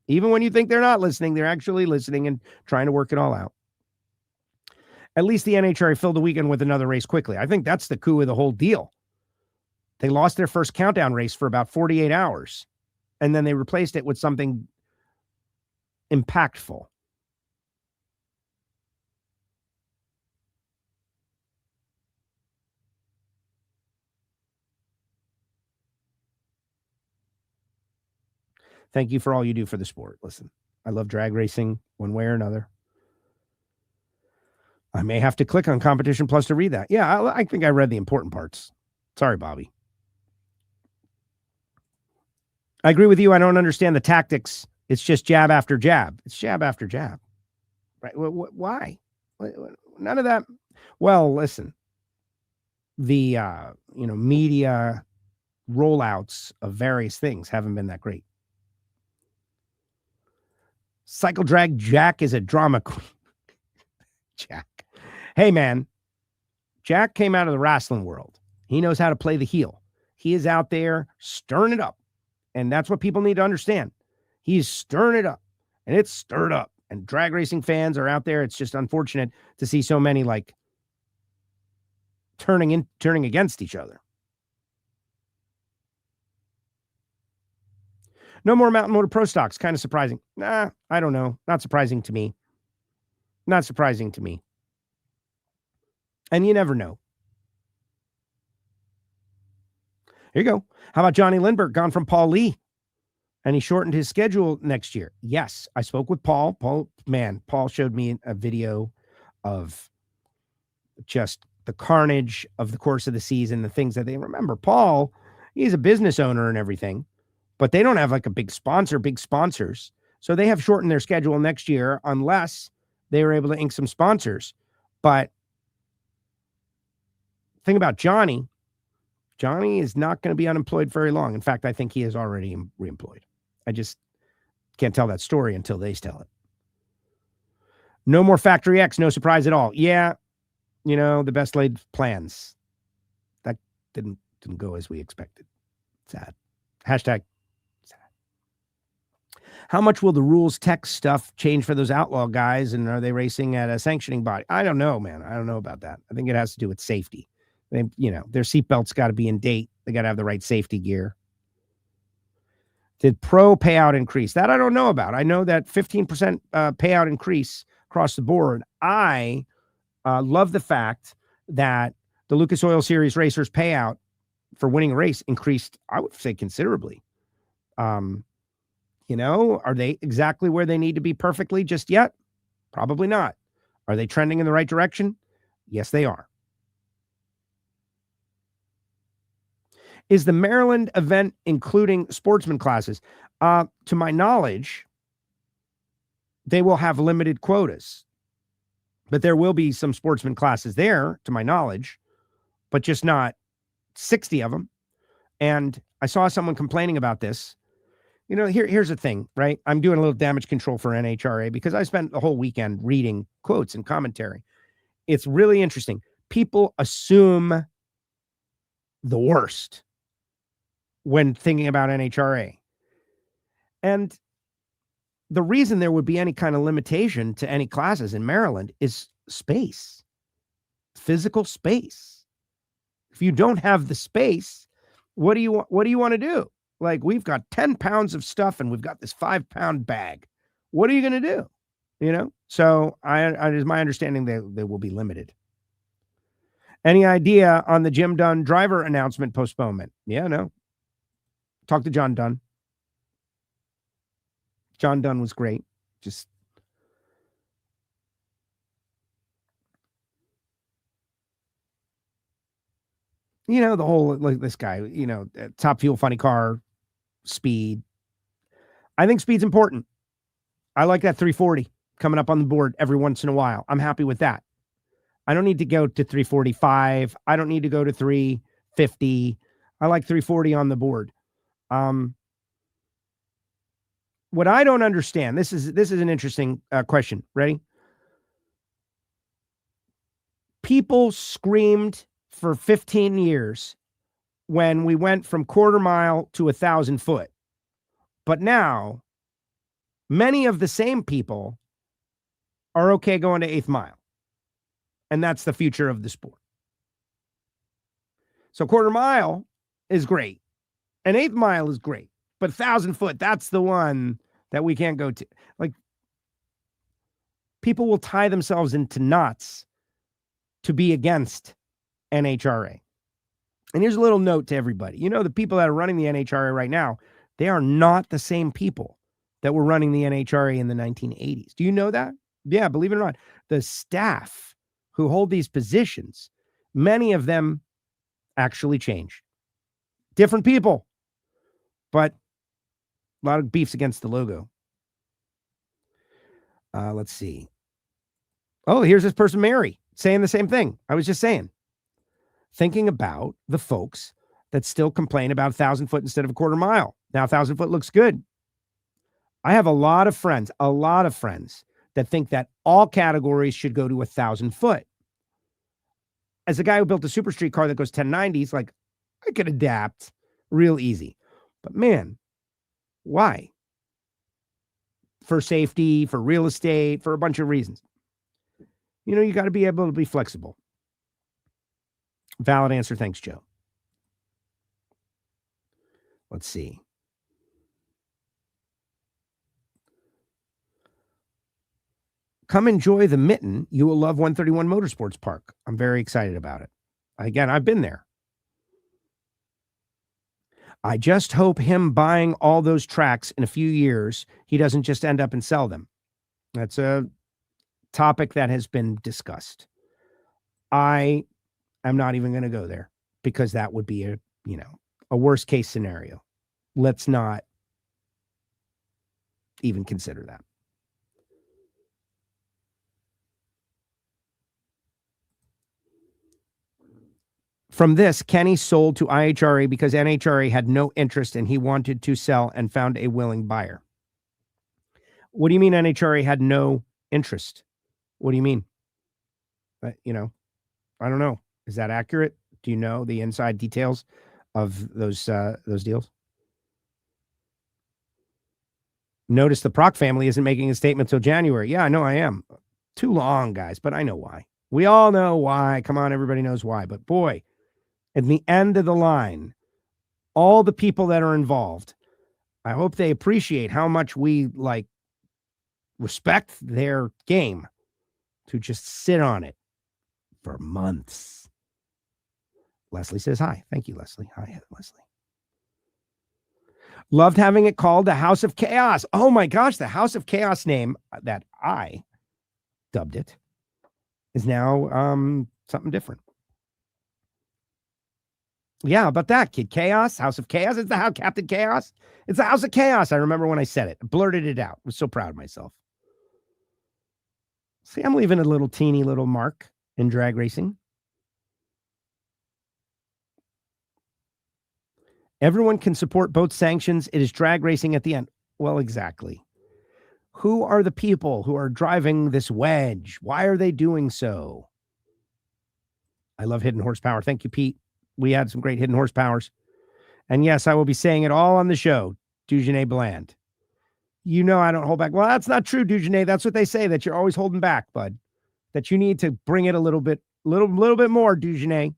Even when you think they're not listening, they're actually listening and trying to work it all out. At least the NHRA filled the weekend with another race quickly. I think that's the coup of the whole deal. They lost their first countdown race for about 48 hours, and then they replaced it with something impactful. Thank you for all you do for the sport. Listen, I love drag racing one way or another. I may have to click on Competition Plus to read that. Yeah, I think I read the important parts. Sorry, Bobby. I agree with you. I don't understand the tactics. It's just jab after jab. It's jab after jab. Right? Why? None of that. Well, listen, the, media rollouts of various things haven't been that great. Cycle Drag Jack is a drama queen. Jack. Hey, man. Jack came out of the wrestling world. He knows how to play the heel. He is out there stirring it up. And that's what people need to understand. He's stirring it up. And it's stirred up. And drag racing fans are out there. It's just unfortunate to see so many turning against each other. No more Mountain Motor Pro stocks. Kind of surprising. Nah, I don't know. Not surprising to me. Not surprising to me. And you never know. Here you go. How about Johnny Lindbergh gone from Paul Lee? And he shortened his schedule next year. Yes, I spoke with Paul. Paul showed me a video of just the carnage of the course of the season, the things that they remember. Paul, he's a business owner and everything, but they don't have a big sponsors. So they have shortened their schedule next year unless they were able to ink some sponsors. But the thing about Johnny Johnny is not going to be unemployed very long. In fact, I think he is already reemployed. I just can't tell that story until they tell it. No more Factory X, no surprise at all. Yeah, the best laid plans. That didn't go as we expected. Sad. Hashtag sad. How much will the rules text stuff change for those outlaw guys? And are they racing at a sanctioning body? I don't know, man. I don't know about that. I think it has to do with safety. They, their seatbelts got to be in date. They got to have the right safety gear. Did pro payout increase? That I don't know about. I know that 15% payout increase across the board. I love the fact that the Lucas Oil Series racers payout for winning a race increased, I would say, considerably. Are they exactly where they need to be perfectly just yet? Probably not. Are they trending in the right direction? Yes, they are. Is the Maryland event including sportsman classes? To my knowledge, they will have limited quotas, but there will be some sportsman classes there, to my knowledge, but just not 60 of them. And I saw someone complaining about this. Here's the thing, right? I'm doing a little damage control for NHRA because I spent the whole weekend reading quotes and commentary. It's really interesting. People assume the worst when thinking about NHRA. And the reason there would be any kind of limitation to any classes in Maryland is space, physical space. If you don't have the space, what do you want to do? Like, we've got 10 pounds of stuff and we've got this 5-pound bag. What are you going to do? So it is my understanding they will be limited. Any idea on the Jim Dunn driver announcement postponement? Yeah, no. Talk to John Dunn. John Dunn was great. Just the whole, like, this guy, Top Fuel Funny Car, speed. I think speed's important. I like that 340 coming up on the board every once in a while. I'm happy with that. I don't need to go to 345. I don't need to go to 350. I like 340 on the board. What I don't understand, this is an interesting question. Ready? People screamed for 15 years when we went from quarter mile to 1,000 foot. But now, many of the same people are okay going to 8th mile. And that's the future of the sport. So quarter mile is great. And 8th mile is great. But 1,000 foot, that's the one that we can't go to. Like, people will tie themselves into knots to be against NHRA. And here's a little note to everybody. The people that are running the NHRA right now, they are not the same people that were running the NHRA in the 1980s. Do you know that? Yeah, believe it or not. The staff who hold these positions, many of them actually changed. Different people, but a lot of beefs against the logo. Let's see. Oh, here's this person, Mary, saying the same thing. I was just saying. Thinking about the folks that still complain about 1,000 foot instead of a quarter mile. Now, 1,000 foot looks good. I have a lot of friends that think that all categories should go to 1,000 foot. As a guy who built a super street car that goes 1090s, like, I could adapt real easy. But man, why? For safety, for real estate, for a bunch of reasons. You got to be able to be flexible. Valid answer. Thanks, Joe. Let's see. Come enjoy the Mitten. You will love 131 Motorsports Park. I'm very excited about it. Again, I've been there. I just hope him buying all those tracks in a few years, he doesn't just end up and sell them. That's a topic that has been discussed. I am not even going to go there because that would be a worst case scenario. Let's not even consider that. From this, Kenny sold to IHRA because NHRA had no interest and he wanted to sell and found a willing buyer. What do you mean NHRA had no interest? What do you mean? I don't know. Is that accurate? Do you know the inside details of those deals? Notice the Prock family isn't making a statement till January. Yeah, I know I am. Too long, guys, but I know why. We all know why. Come on, everybody knows why. But boy, at the end of the line, all the people that are involved, I hope they appreciate how much we respect their game to just sit on it for months. Leslie says hi. Thank you, Leslie. Hi, Leslie. Loved having it called the House of Chaos. Oh my gosh, the House of Chaos name that I dubbed it is now something different. Yeah, about that, Kid Chaos, House of Chaos. It's the House Captain Chaos. It's the House of Chaos. I remember when I said it. I blurted it out. I was so proud of myself. See, I'm leaving a little teeny little mark in drag racing. Everyone can support both sanctions. It is drag racing at the end. Well, exactly. Who are the people who are driving this wedge? Why are they doing so? I love hidden horsepower. Thank you, Pete. We had some great hidden horsepowers. And yes, I will be saying it all on the show. Dugenet Bland. You know I don't hold back. Well, that's not true, Dugenet. That's what they say, that you're always holding back, bud. That you need to bring it a little bit more, Dugenet.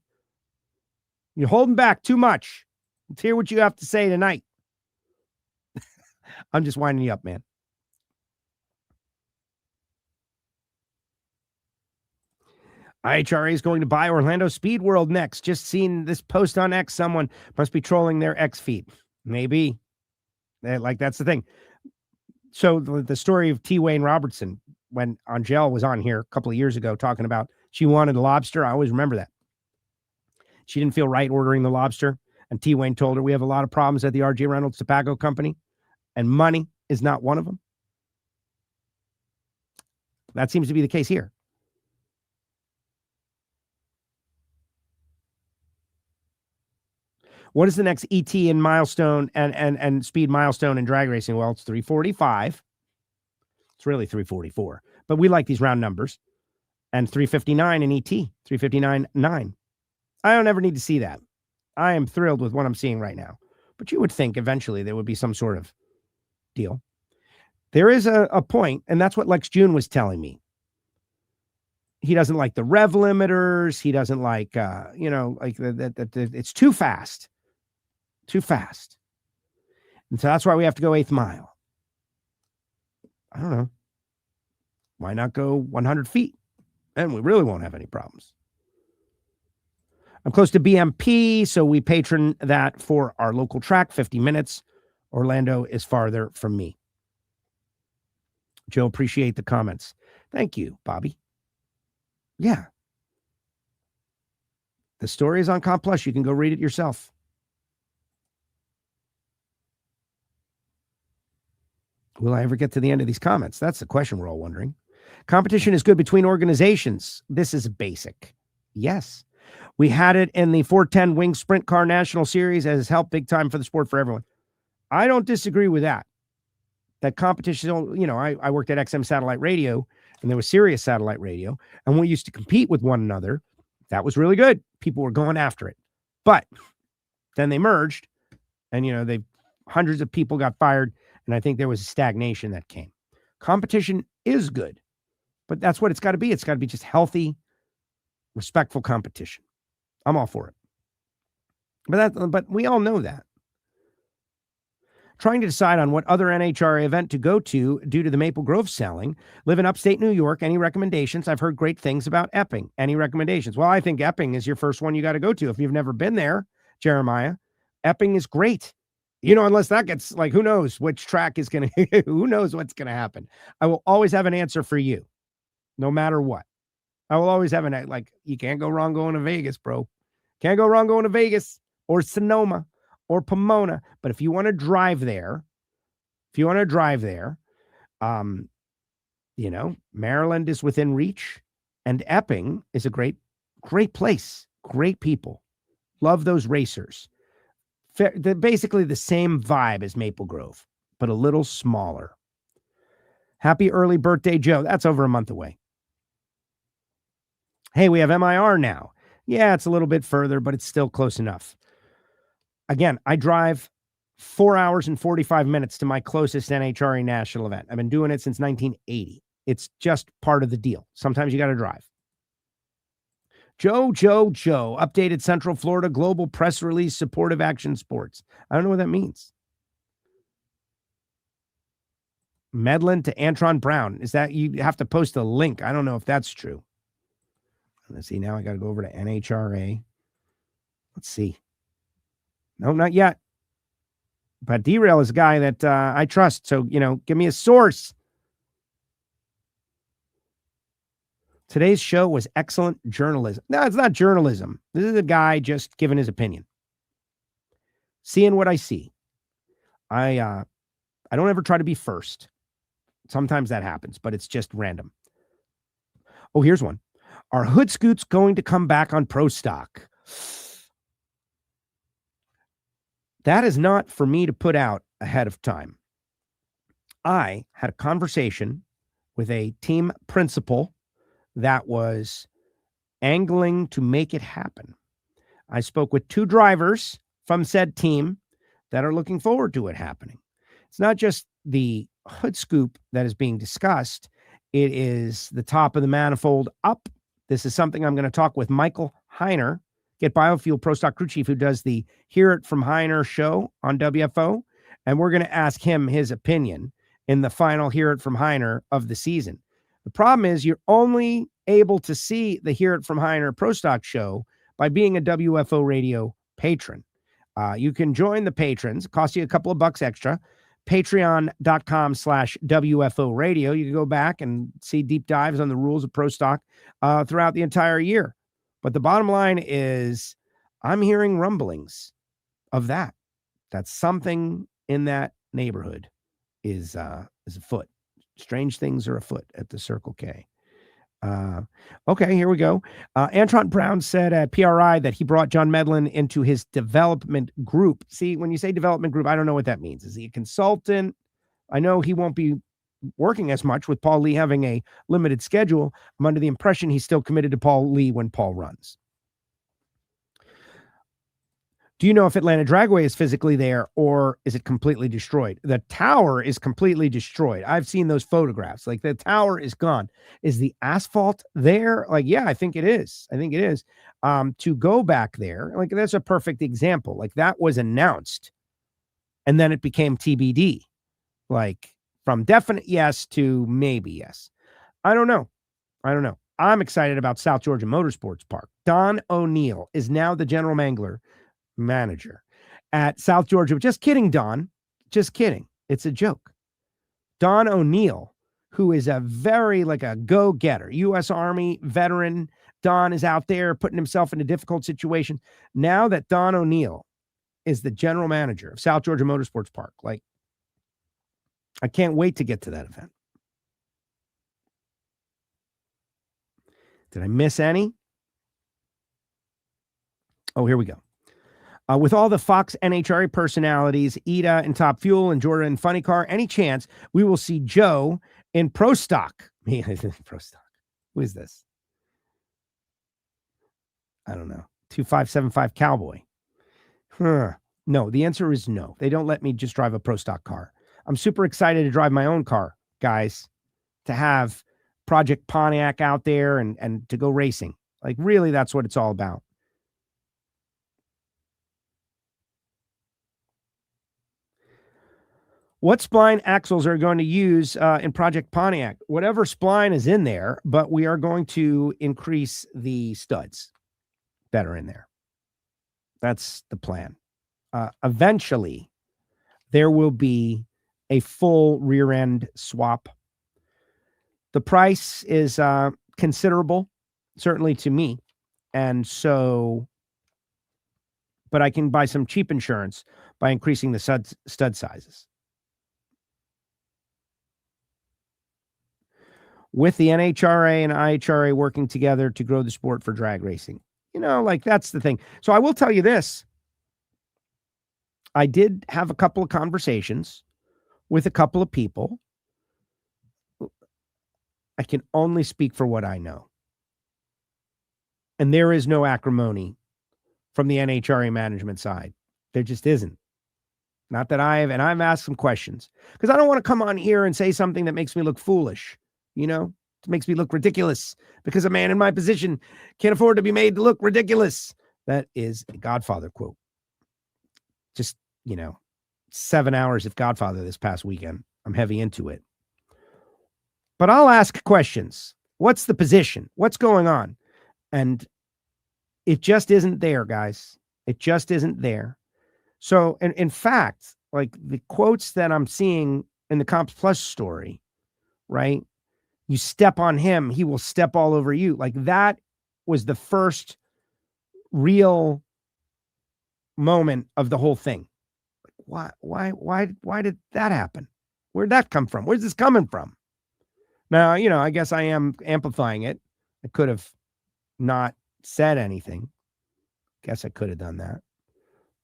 You're holding back too much. Let's hear what you have to say tonight. I'm just winding you up, man. IHRA is going to buy Orlando Speed World next. Just seen this post on X. Someone must be trolling their X feed. Maybe. That's the thing. So the story of T. Wayne Robertson, when Angel was on here a couple of years ago talking about she wanted a lobster. I always remember that. She didn't feel right ordering the lobster. And T. Wayne told her, we have a lot of problems at the R.J. Reynolds Tobacco Company, and money is not one of them. That seems to be the case here. What is the next ET in milestone and speed milestone in drag racing? Well, it's 345. It's really 344, but we like these round numbers. And 359 in ET, 359.9. I don't ever need to see that. I am thrilled with what I'm seeing right now. But you would think eventually there would be some sort of deal. There is a point, and that's what Lex June was telling me. He doesn't like the rev limiters. He doesn't like, it's too fast. Too fast. And so that's why we have to go 8th mile. I don't know. Why not go 100 feet? And we really won't have any problems. I'm close to BMP, so we patron that for our local track, 50 minutes. Orlando is farther from me. Joe, appreciate the comments. Thank you, Bobby. Yeah. The story is on Comp Plus. You can go read it yourself. Will I ever get to the end of these comments? That's the question we're all wondering. Competition is good between organizations. This is basic. Yes. We had it in the 410 Wing Sprint Car National Series as helped big time for the sport for everyone. I don't disagree with that. That competition, I worked at XM Satellite Radio, and there was Sirius Satellite Radio, and we used to compete with one another. That was really good. People were going after it. But then they merged, and, hundreds of people got fired, and I think there was a stagnation that came. Competition is good, but that's what it's got to be. It's got to be just healthy, respectful competition. I'm all for it. But we all know that. Trying to decide on what other NHRA event to go to due to the Maple Grove selling. Live in upstate New York. Any recommendations? I've heard great things about Epping. Any recommendations? Well, I think Epping is your first one you got to go to. If you've never been there, Jeremiah, Epping is great. Unless that gets who knows which track is going to, who knows what's going to happen. I will always have an answer for you, no matter what. I will always have you can't go wrong going to Vegas, bro. Can't go wrong going to Vegas or Sonoma or Pomona. But if you want to drive there, Maryland is within reach, and Epping is a great place, great people. Love those racers. They're basically the same vibe as Maple Grove, but a little smaller. Happy early birthday, Joe. That's over a month away. Hey, we have MIR now. Yeah, it's a little bit further, but it's still close enough. Again, I drive 4 hours and 45 minutes to my closest NHRA national event. I've been doing it since 1980. It's just part of the deal. Sometimes you got to drive. Joe, updated Central Florida Global Press Release Supportive Action Sports. I don't know what that means. Medlin to Antron Brown. Is that, you have to post a link? I don't know if that's true. Let's see. Now I got to go over to NHRA. Let's see. No, not yet. But Derail is a guy that I trust. So, give me a source. Today's show was excellent journalism. No, it's not journalism. This is a guy just giving his opinion. Seeing what I see. I don't ever try to be first. Sometimes that happens, but it's just random. Oh, here's one. Are Hood Scoots going to come back on Pro Stock? That is not for me to put out ahead of time. I had a conversation with a team principal that was angling to make it happen. I spoke with 2 drivers from said team that are looking forward to it happening. It's not just the hood scoop that is being discussed. It is the top of the manifold up. This is something I'm going to talk with Michael Heiner, Get Biofuel Pro Stock crew chief, who does the Hear It From Heiner show on WFO. And we're going to ask him his opinion in the final Hear It From Heiner of the season. The problem is you're only able to see the Hear It From Heiner Pro Stock show by being a WFO Radio patron. You can join the patrons. It costs you a couple of bucks extra. Patreon.com/WFO Radio. You can go back and see deep dives on the rules of Pro Stock throughout the entire year. But the bottom line is I'm hearing rumblings of that. That's something in that neighborhood is afoot. Strange things are afoot at the Circle K. Okay, here we go. Antron Brown said at PRI that he brought John Medlin into his development group. See, when you say development group, I don't know what that means. Is he a consultant? I know he won't be working as much with Paul Lee having a limited schedule. I'm under the impression he's still committed to Paul Lee when Paul runs. Do you know if Atlanta Dragway is physically there or is it completely destroyed? The tower is completely destroyed. I've seen those photographs. Like, the tower is gone. Is the asphalt there? Like, yeah, I think it is. To go back there, like, that's a perfect example. Like, that was announced and then it became TBD. Like, from definite yes to maybe yes. I don't know. I'm excited about South Georgia Motorsports Park. Don O'Neill is now the general manager at South Georgia. Just kidding, Don. Just kidding. It's a joke. Don O'Neill, who is a very, like, a go-getter, U.S. Army veteran. Don is out there putting himself in a difficult situation. Now that Don O'Neill is the general manager of South Georgia Motorsports Park, like, I can't wait to get to that event. Did I miss any? Oh, here we go. With all the Fox NHRA personalities, Ida and Top Fuel and Jordan Funny Car, any chance we will see Joe in Pro Stock? Pro Stock. Who is this? I don't know. 2575 Cowboy. No, the answer is no. They don't let me just drive a Pro Stock car. I'm super excited to drive my own car, guys, to have Project Pontiac out there and to go racing. Like, really, that's what it's all about. What spline axles are going to use in Project Pontiac? Whatever spline is in there, but we are going to increase the studs that are in there. That's the plan. Eventually, there will be a full rear end swap. The price is considerable, certainly to me. And so, but I can buy some cheap insurance by increasing the stud sizes. With the NHRA and IHRA working together to grow the sport for drag racing. Like that's the thing. So I will tell you this. I did have a couple of conversations with a couple of people. I can only speak for what I know. And there is no acrimony from the NHRA management side. There just isn't. Not that I've asked some questions because I don't want to come on here and say something that makes me look foolish, it makes me look ridiculous because a man in my position can't afford to be made to look ridiculous. That is a Godfather quote. Just, 7 hours of Godfather this past weekend. I'm heavy into it. But I'll ask questions. What's the position? What's going on? And it just isn't there, guys. It just isn't there. So, and in fact, like the quotes that I'm seeing in the Comps Plus story, right? You step on him, he will step all over you. Like that was the first real moment of the whole thing. Why did that happen? Where'd that come from? Where's this coming from? Now, I guess I am amplifying it. I could have not said anything. Guess I could have done that.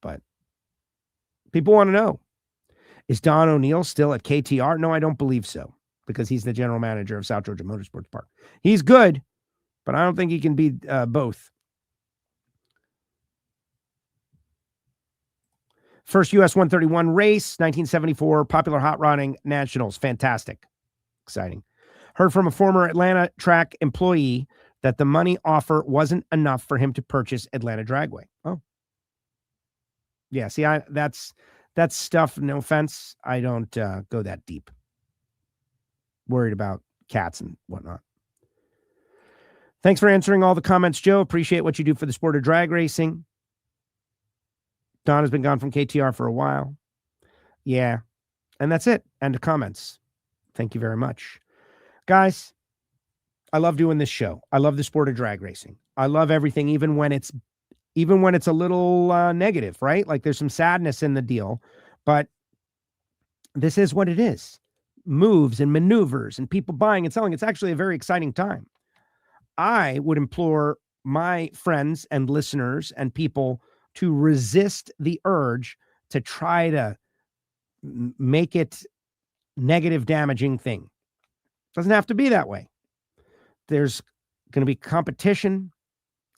But people want to know, is Don O'Neill still at KTR? No, I don't believe so, because he's the general manager of South Georgia Motorsports Park. He's good, but I don't think he can be both. First US 131 race, 1974, Popular Hot Rodding Nationals. Fantastic. Exciting. Heard from a former Atlanta track employee that the money offer wasn't enough for him to purchase Atlanta Dragway. Oh. Yeah, see, that's stuff, no offense, I don't go that deep. Worried about cats and whatnot. Thanks for answering all the comments, Joe. Appreciate what you do for the sport of drag racing. Don has been gone from KTR for a while. Yeah, and that's it. End of comments. Thank you very much. Guys, I love doing this show. I love the sport of drag racing. I love everything, even when it's a little negative, right? Like there's some sadness in the deal, but this is what it is. Moves and maneuvers and people buying and selling. It's actually a very exciting time. I would implore my friends and listeners and people to resist the urge to try to make it negative, damaging thing. Doesn't have to be that way. There's going to be competition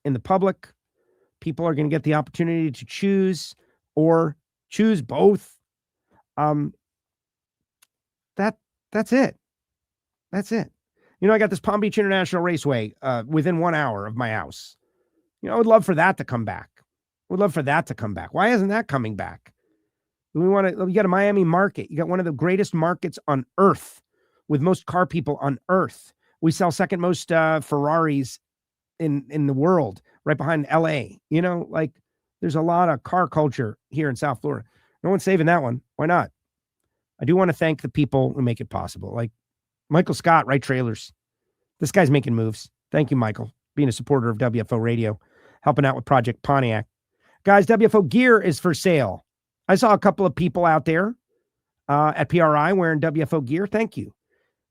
in the public. People are going to get the opportunity to choose or choose both. That's it. That's it. I got this Palm Beach International Raceway within 1 hour of my house. I would love for that to come back. Why isn't that coming back? You got a Miami market. You got one of the greatest markets on earth with most car people on earth. We sell second most Ferraris in the world, right behind LA. There's a lot of car culture here in South Florida. No one's saving that one. Why not? I do want to thank the people who make it possible. Like Michael Scott, Right Trailers. This guy's making moves. Thank you, Michael, being a supporter of WFO Radio, helping out with Project Pontiac. Guys, WFO gear is for sale. I saw a couple of people out there at PRI wearing WFO gear. Thank you.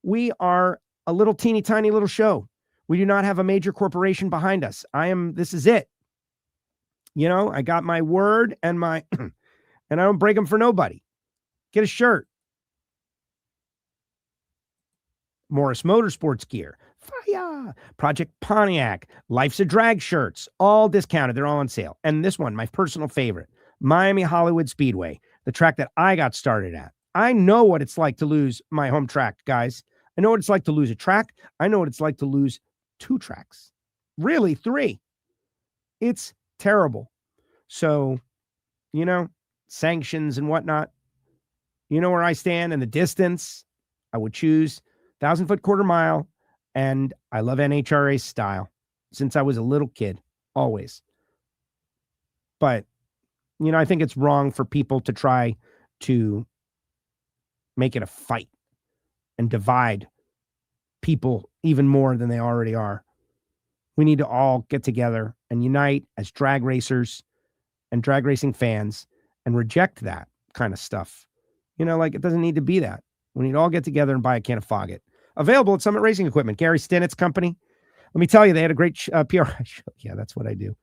We are a little teeny tiny little show. We do not have a major corporation behind us. This is it. I got my word and and I don't break them for nobody. Get a shirt. Morris Motorsports gear. Fire. Project Pontiac. Life's a Drag shirts. All discounted. They're all on sale. And this one, my personal favorite, Miami Hollywood Speedway, the track that I got started at. I know what it's like to lose my home track, guys. I know what it's like to lose a track. I know what it's like to lose 2 tracks. Really, 3. It's terrible. So, sanctions and whatnot. You know where I stand in the distance. I would choose 1,000-foot quarter mile. And I love NHRA style since I was a little kid, always. But, I think it's wrong for people to try to make it a fight and divide people even more than they already are. We need to all get together and unite as drag racers and drag racing fans and reject that kind of stuff. It doesn't need to be that. We need to all get together and buy a can of Foggett. Available at Summit Racing Equipment, Gary Stinnett's company. Let me tell you, they had a great PRI show. Yeah, that's what I do.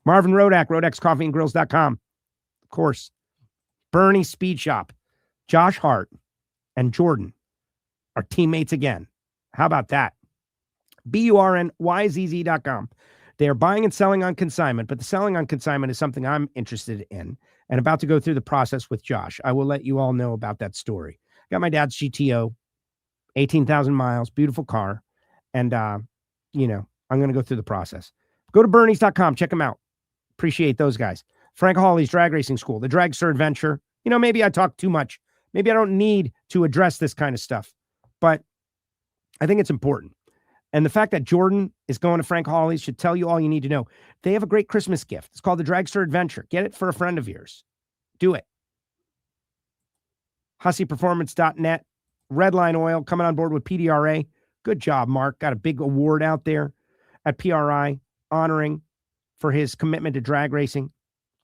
Marvin Rodak, Rodak'sCoffeeandGrills.com. Of course, Bernie Speed Shop, Josh Hart, and Jordan are teammates again. How about that? BURNYZZ.com. They are buying and selling on consignment, but the selling on consignment is something I'm interested in and about to go through the process with Josh. I will let you all know about that story. Got my dad's GTO, 18,000 miles, beautiful car. And, I'm going to go through the process. Go to Bernies.com. Check them out. Appreciate those guys. Frank Hawley's Drag Racing School, the Dragster Adventure. Maybe I talk too much. Maybe I don't need to address this kind of stuff, but I think it's important. And the fact that Jordan is going to Frank Hawley's should tell you all you need to know. They have a great Christmas gift. It's called the Dragster Adventure. Get it for a friend of yours. Do it. HusseyPerformance.net. Redline Oil coming on board with PDRA. Good job, Mark. Got a big award out there at PRI honoring for his commitment to drag racing.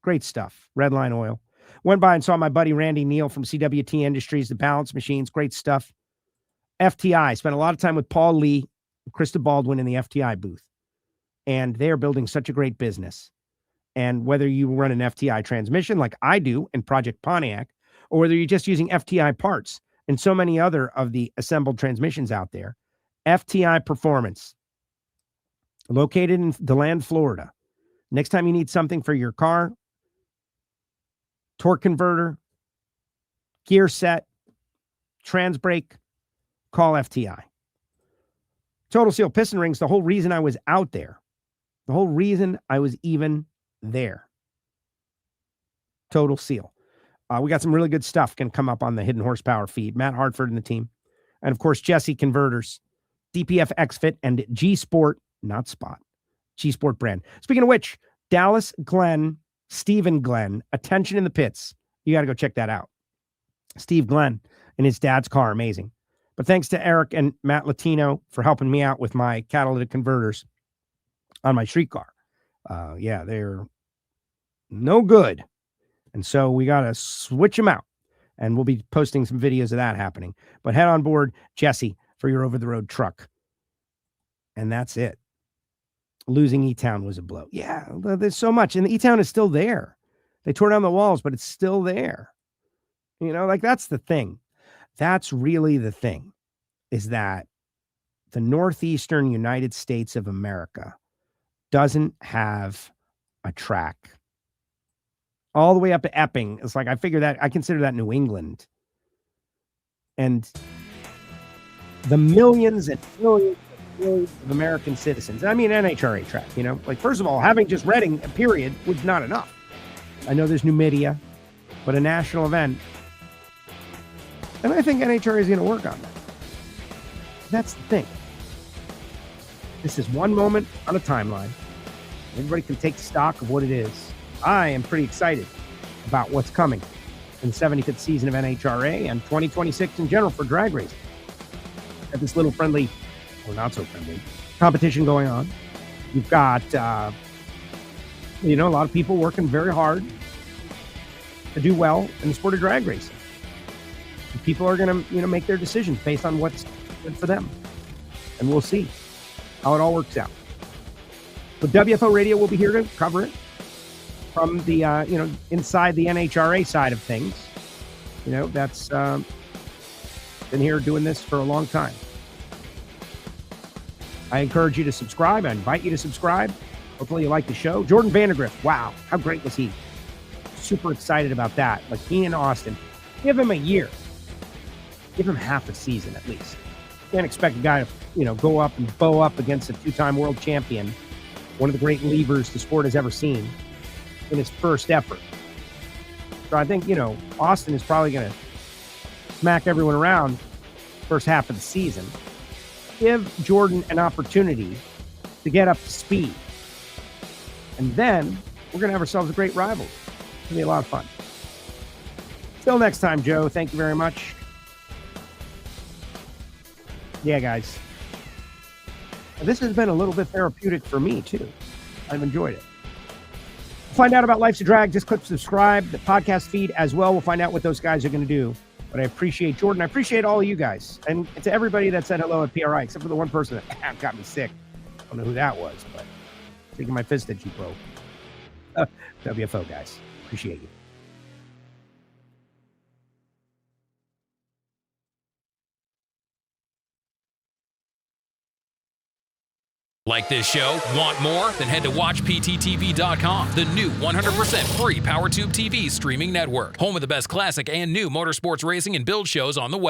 Great stuff. Redline Oil. Went by and saw my buddy Randy Neal from CWT Industries, the balance machines. Great stuff. FTI. Spent a lot of time with Paul Lee, Krista Baldwin in the FTI booth. And they are building such a great business. And whether you run an FTI transmission like I do in Project Pontiac, or whether you're just using FTI parts and so many other of the assembled transmissions out there, FTI Performance, located in DeLand, Florida. Next time you need something for your car, torque converter, gear set, trans brake, call FTI. Total Seal piston rings, the whole reason I was out there, the whole reason I was even there. Total Seal. We got some really good stuff going to come up on the Hidden Horsepower feed. Matt Hartford and the team. And, of course, Jesse Converters, DPF XFit, and G-Sport, not Spot, G-Sport brand. Speaking of which, Dallas Glenn, Stephen Glenn, Attention in the Pits. You got to go check that out. Steve Glenn and his dad's car, amazing. But thanks to Eric and Matt Latino for helping me out with my catalytic converters on my street car. They're no good. And so we got to switch them out. And we'll be posting some videos of that happening. But head on board, Jesse, for your over-the-road truck. And that's it. Losing E-Town was a blow. Yeah, there's so much. And E-Town is still there. They tore down the walls, but it's still there. That's the thing. That's really the thing, is that the Northeastern United States of America doesn't have a track. All the way up to Epping. It's like, I consider that New England. And the millions and millions of American citizens. I mean, NHRA track, first of all, having just Reading, period, was not enough. I know there's Numidia, but a national event. And I think NHRA is going to work on that. That's the thing. This is one moment on a timeline. Everybody can take stock of what it is. I am pretty excited about what's coming in the 75th season of NHRA and 2026 in general for drag racing. Got this little friendly, or not so friendly, competition going on. You've got, a lot of people working very hard to do well in the sport of drag racing. And people are going to, make their decisions based on what's good for them. And we'll see how it all works out. But WFO Radio will be here to cover it from the, inside the NHRA side of things. That's been here doing this for a long time. I encourage you to subscribe. I invite you to subscribe. Hopefully you like the show. Jordan Vandergriff, wow, how great was he? Super excited about that. Like he and Austin, give him a year. Give him half a season at least. Can't expect a guy to, go up and bow up against a two-time world champion, one of the great levers the sport has ever seen, in his first effort. So I think, Austin is probably going to smack everyone around first half of the season. Give Jordan an opportunity to get up to speed. And then we're going to have ourselves a great rivalry. It's going to be a lot of fun. Till next time, Joe. Thank you very much. Yeah, guys. This has been a little bit therapeutic for me, too. I've enjoyed it. Find out about Life's a Drag. Just click subscribe, the podcast feed as well. We'll find out what those guys are going to do. But I appreciate Jordan. I appreciate all of you guys. And to everybody that said hello at PRI, except for the one person that got me sick. I don't know who that was, but taking my fist at you, bro. WFO, guys. Appreciate you. Like this show? Want more? Then head to WatchPTTV.com, the new 100% free PowerTube TV streaming network. Home of the best classic and new motorsports racing and build shows on the web.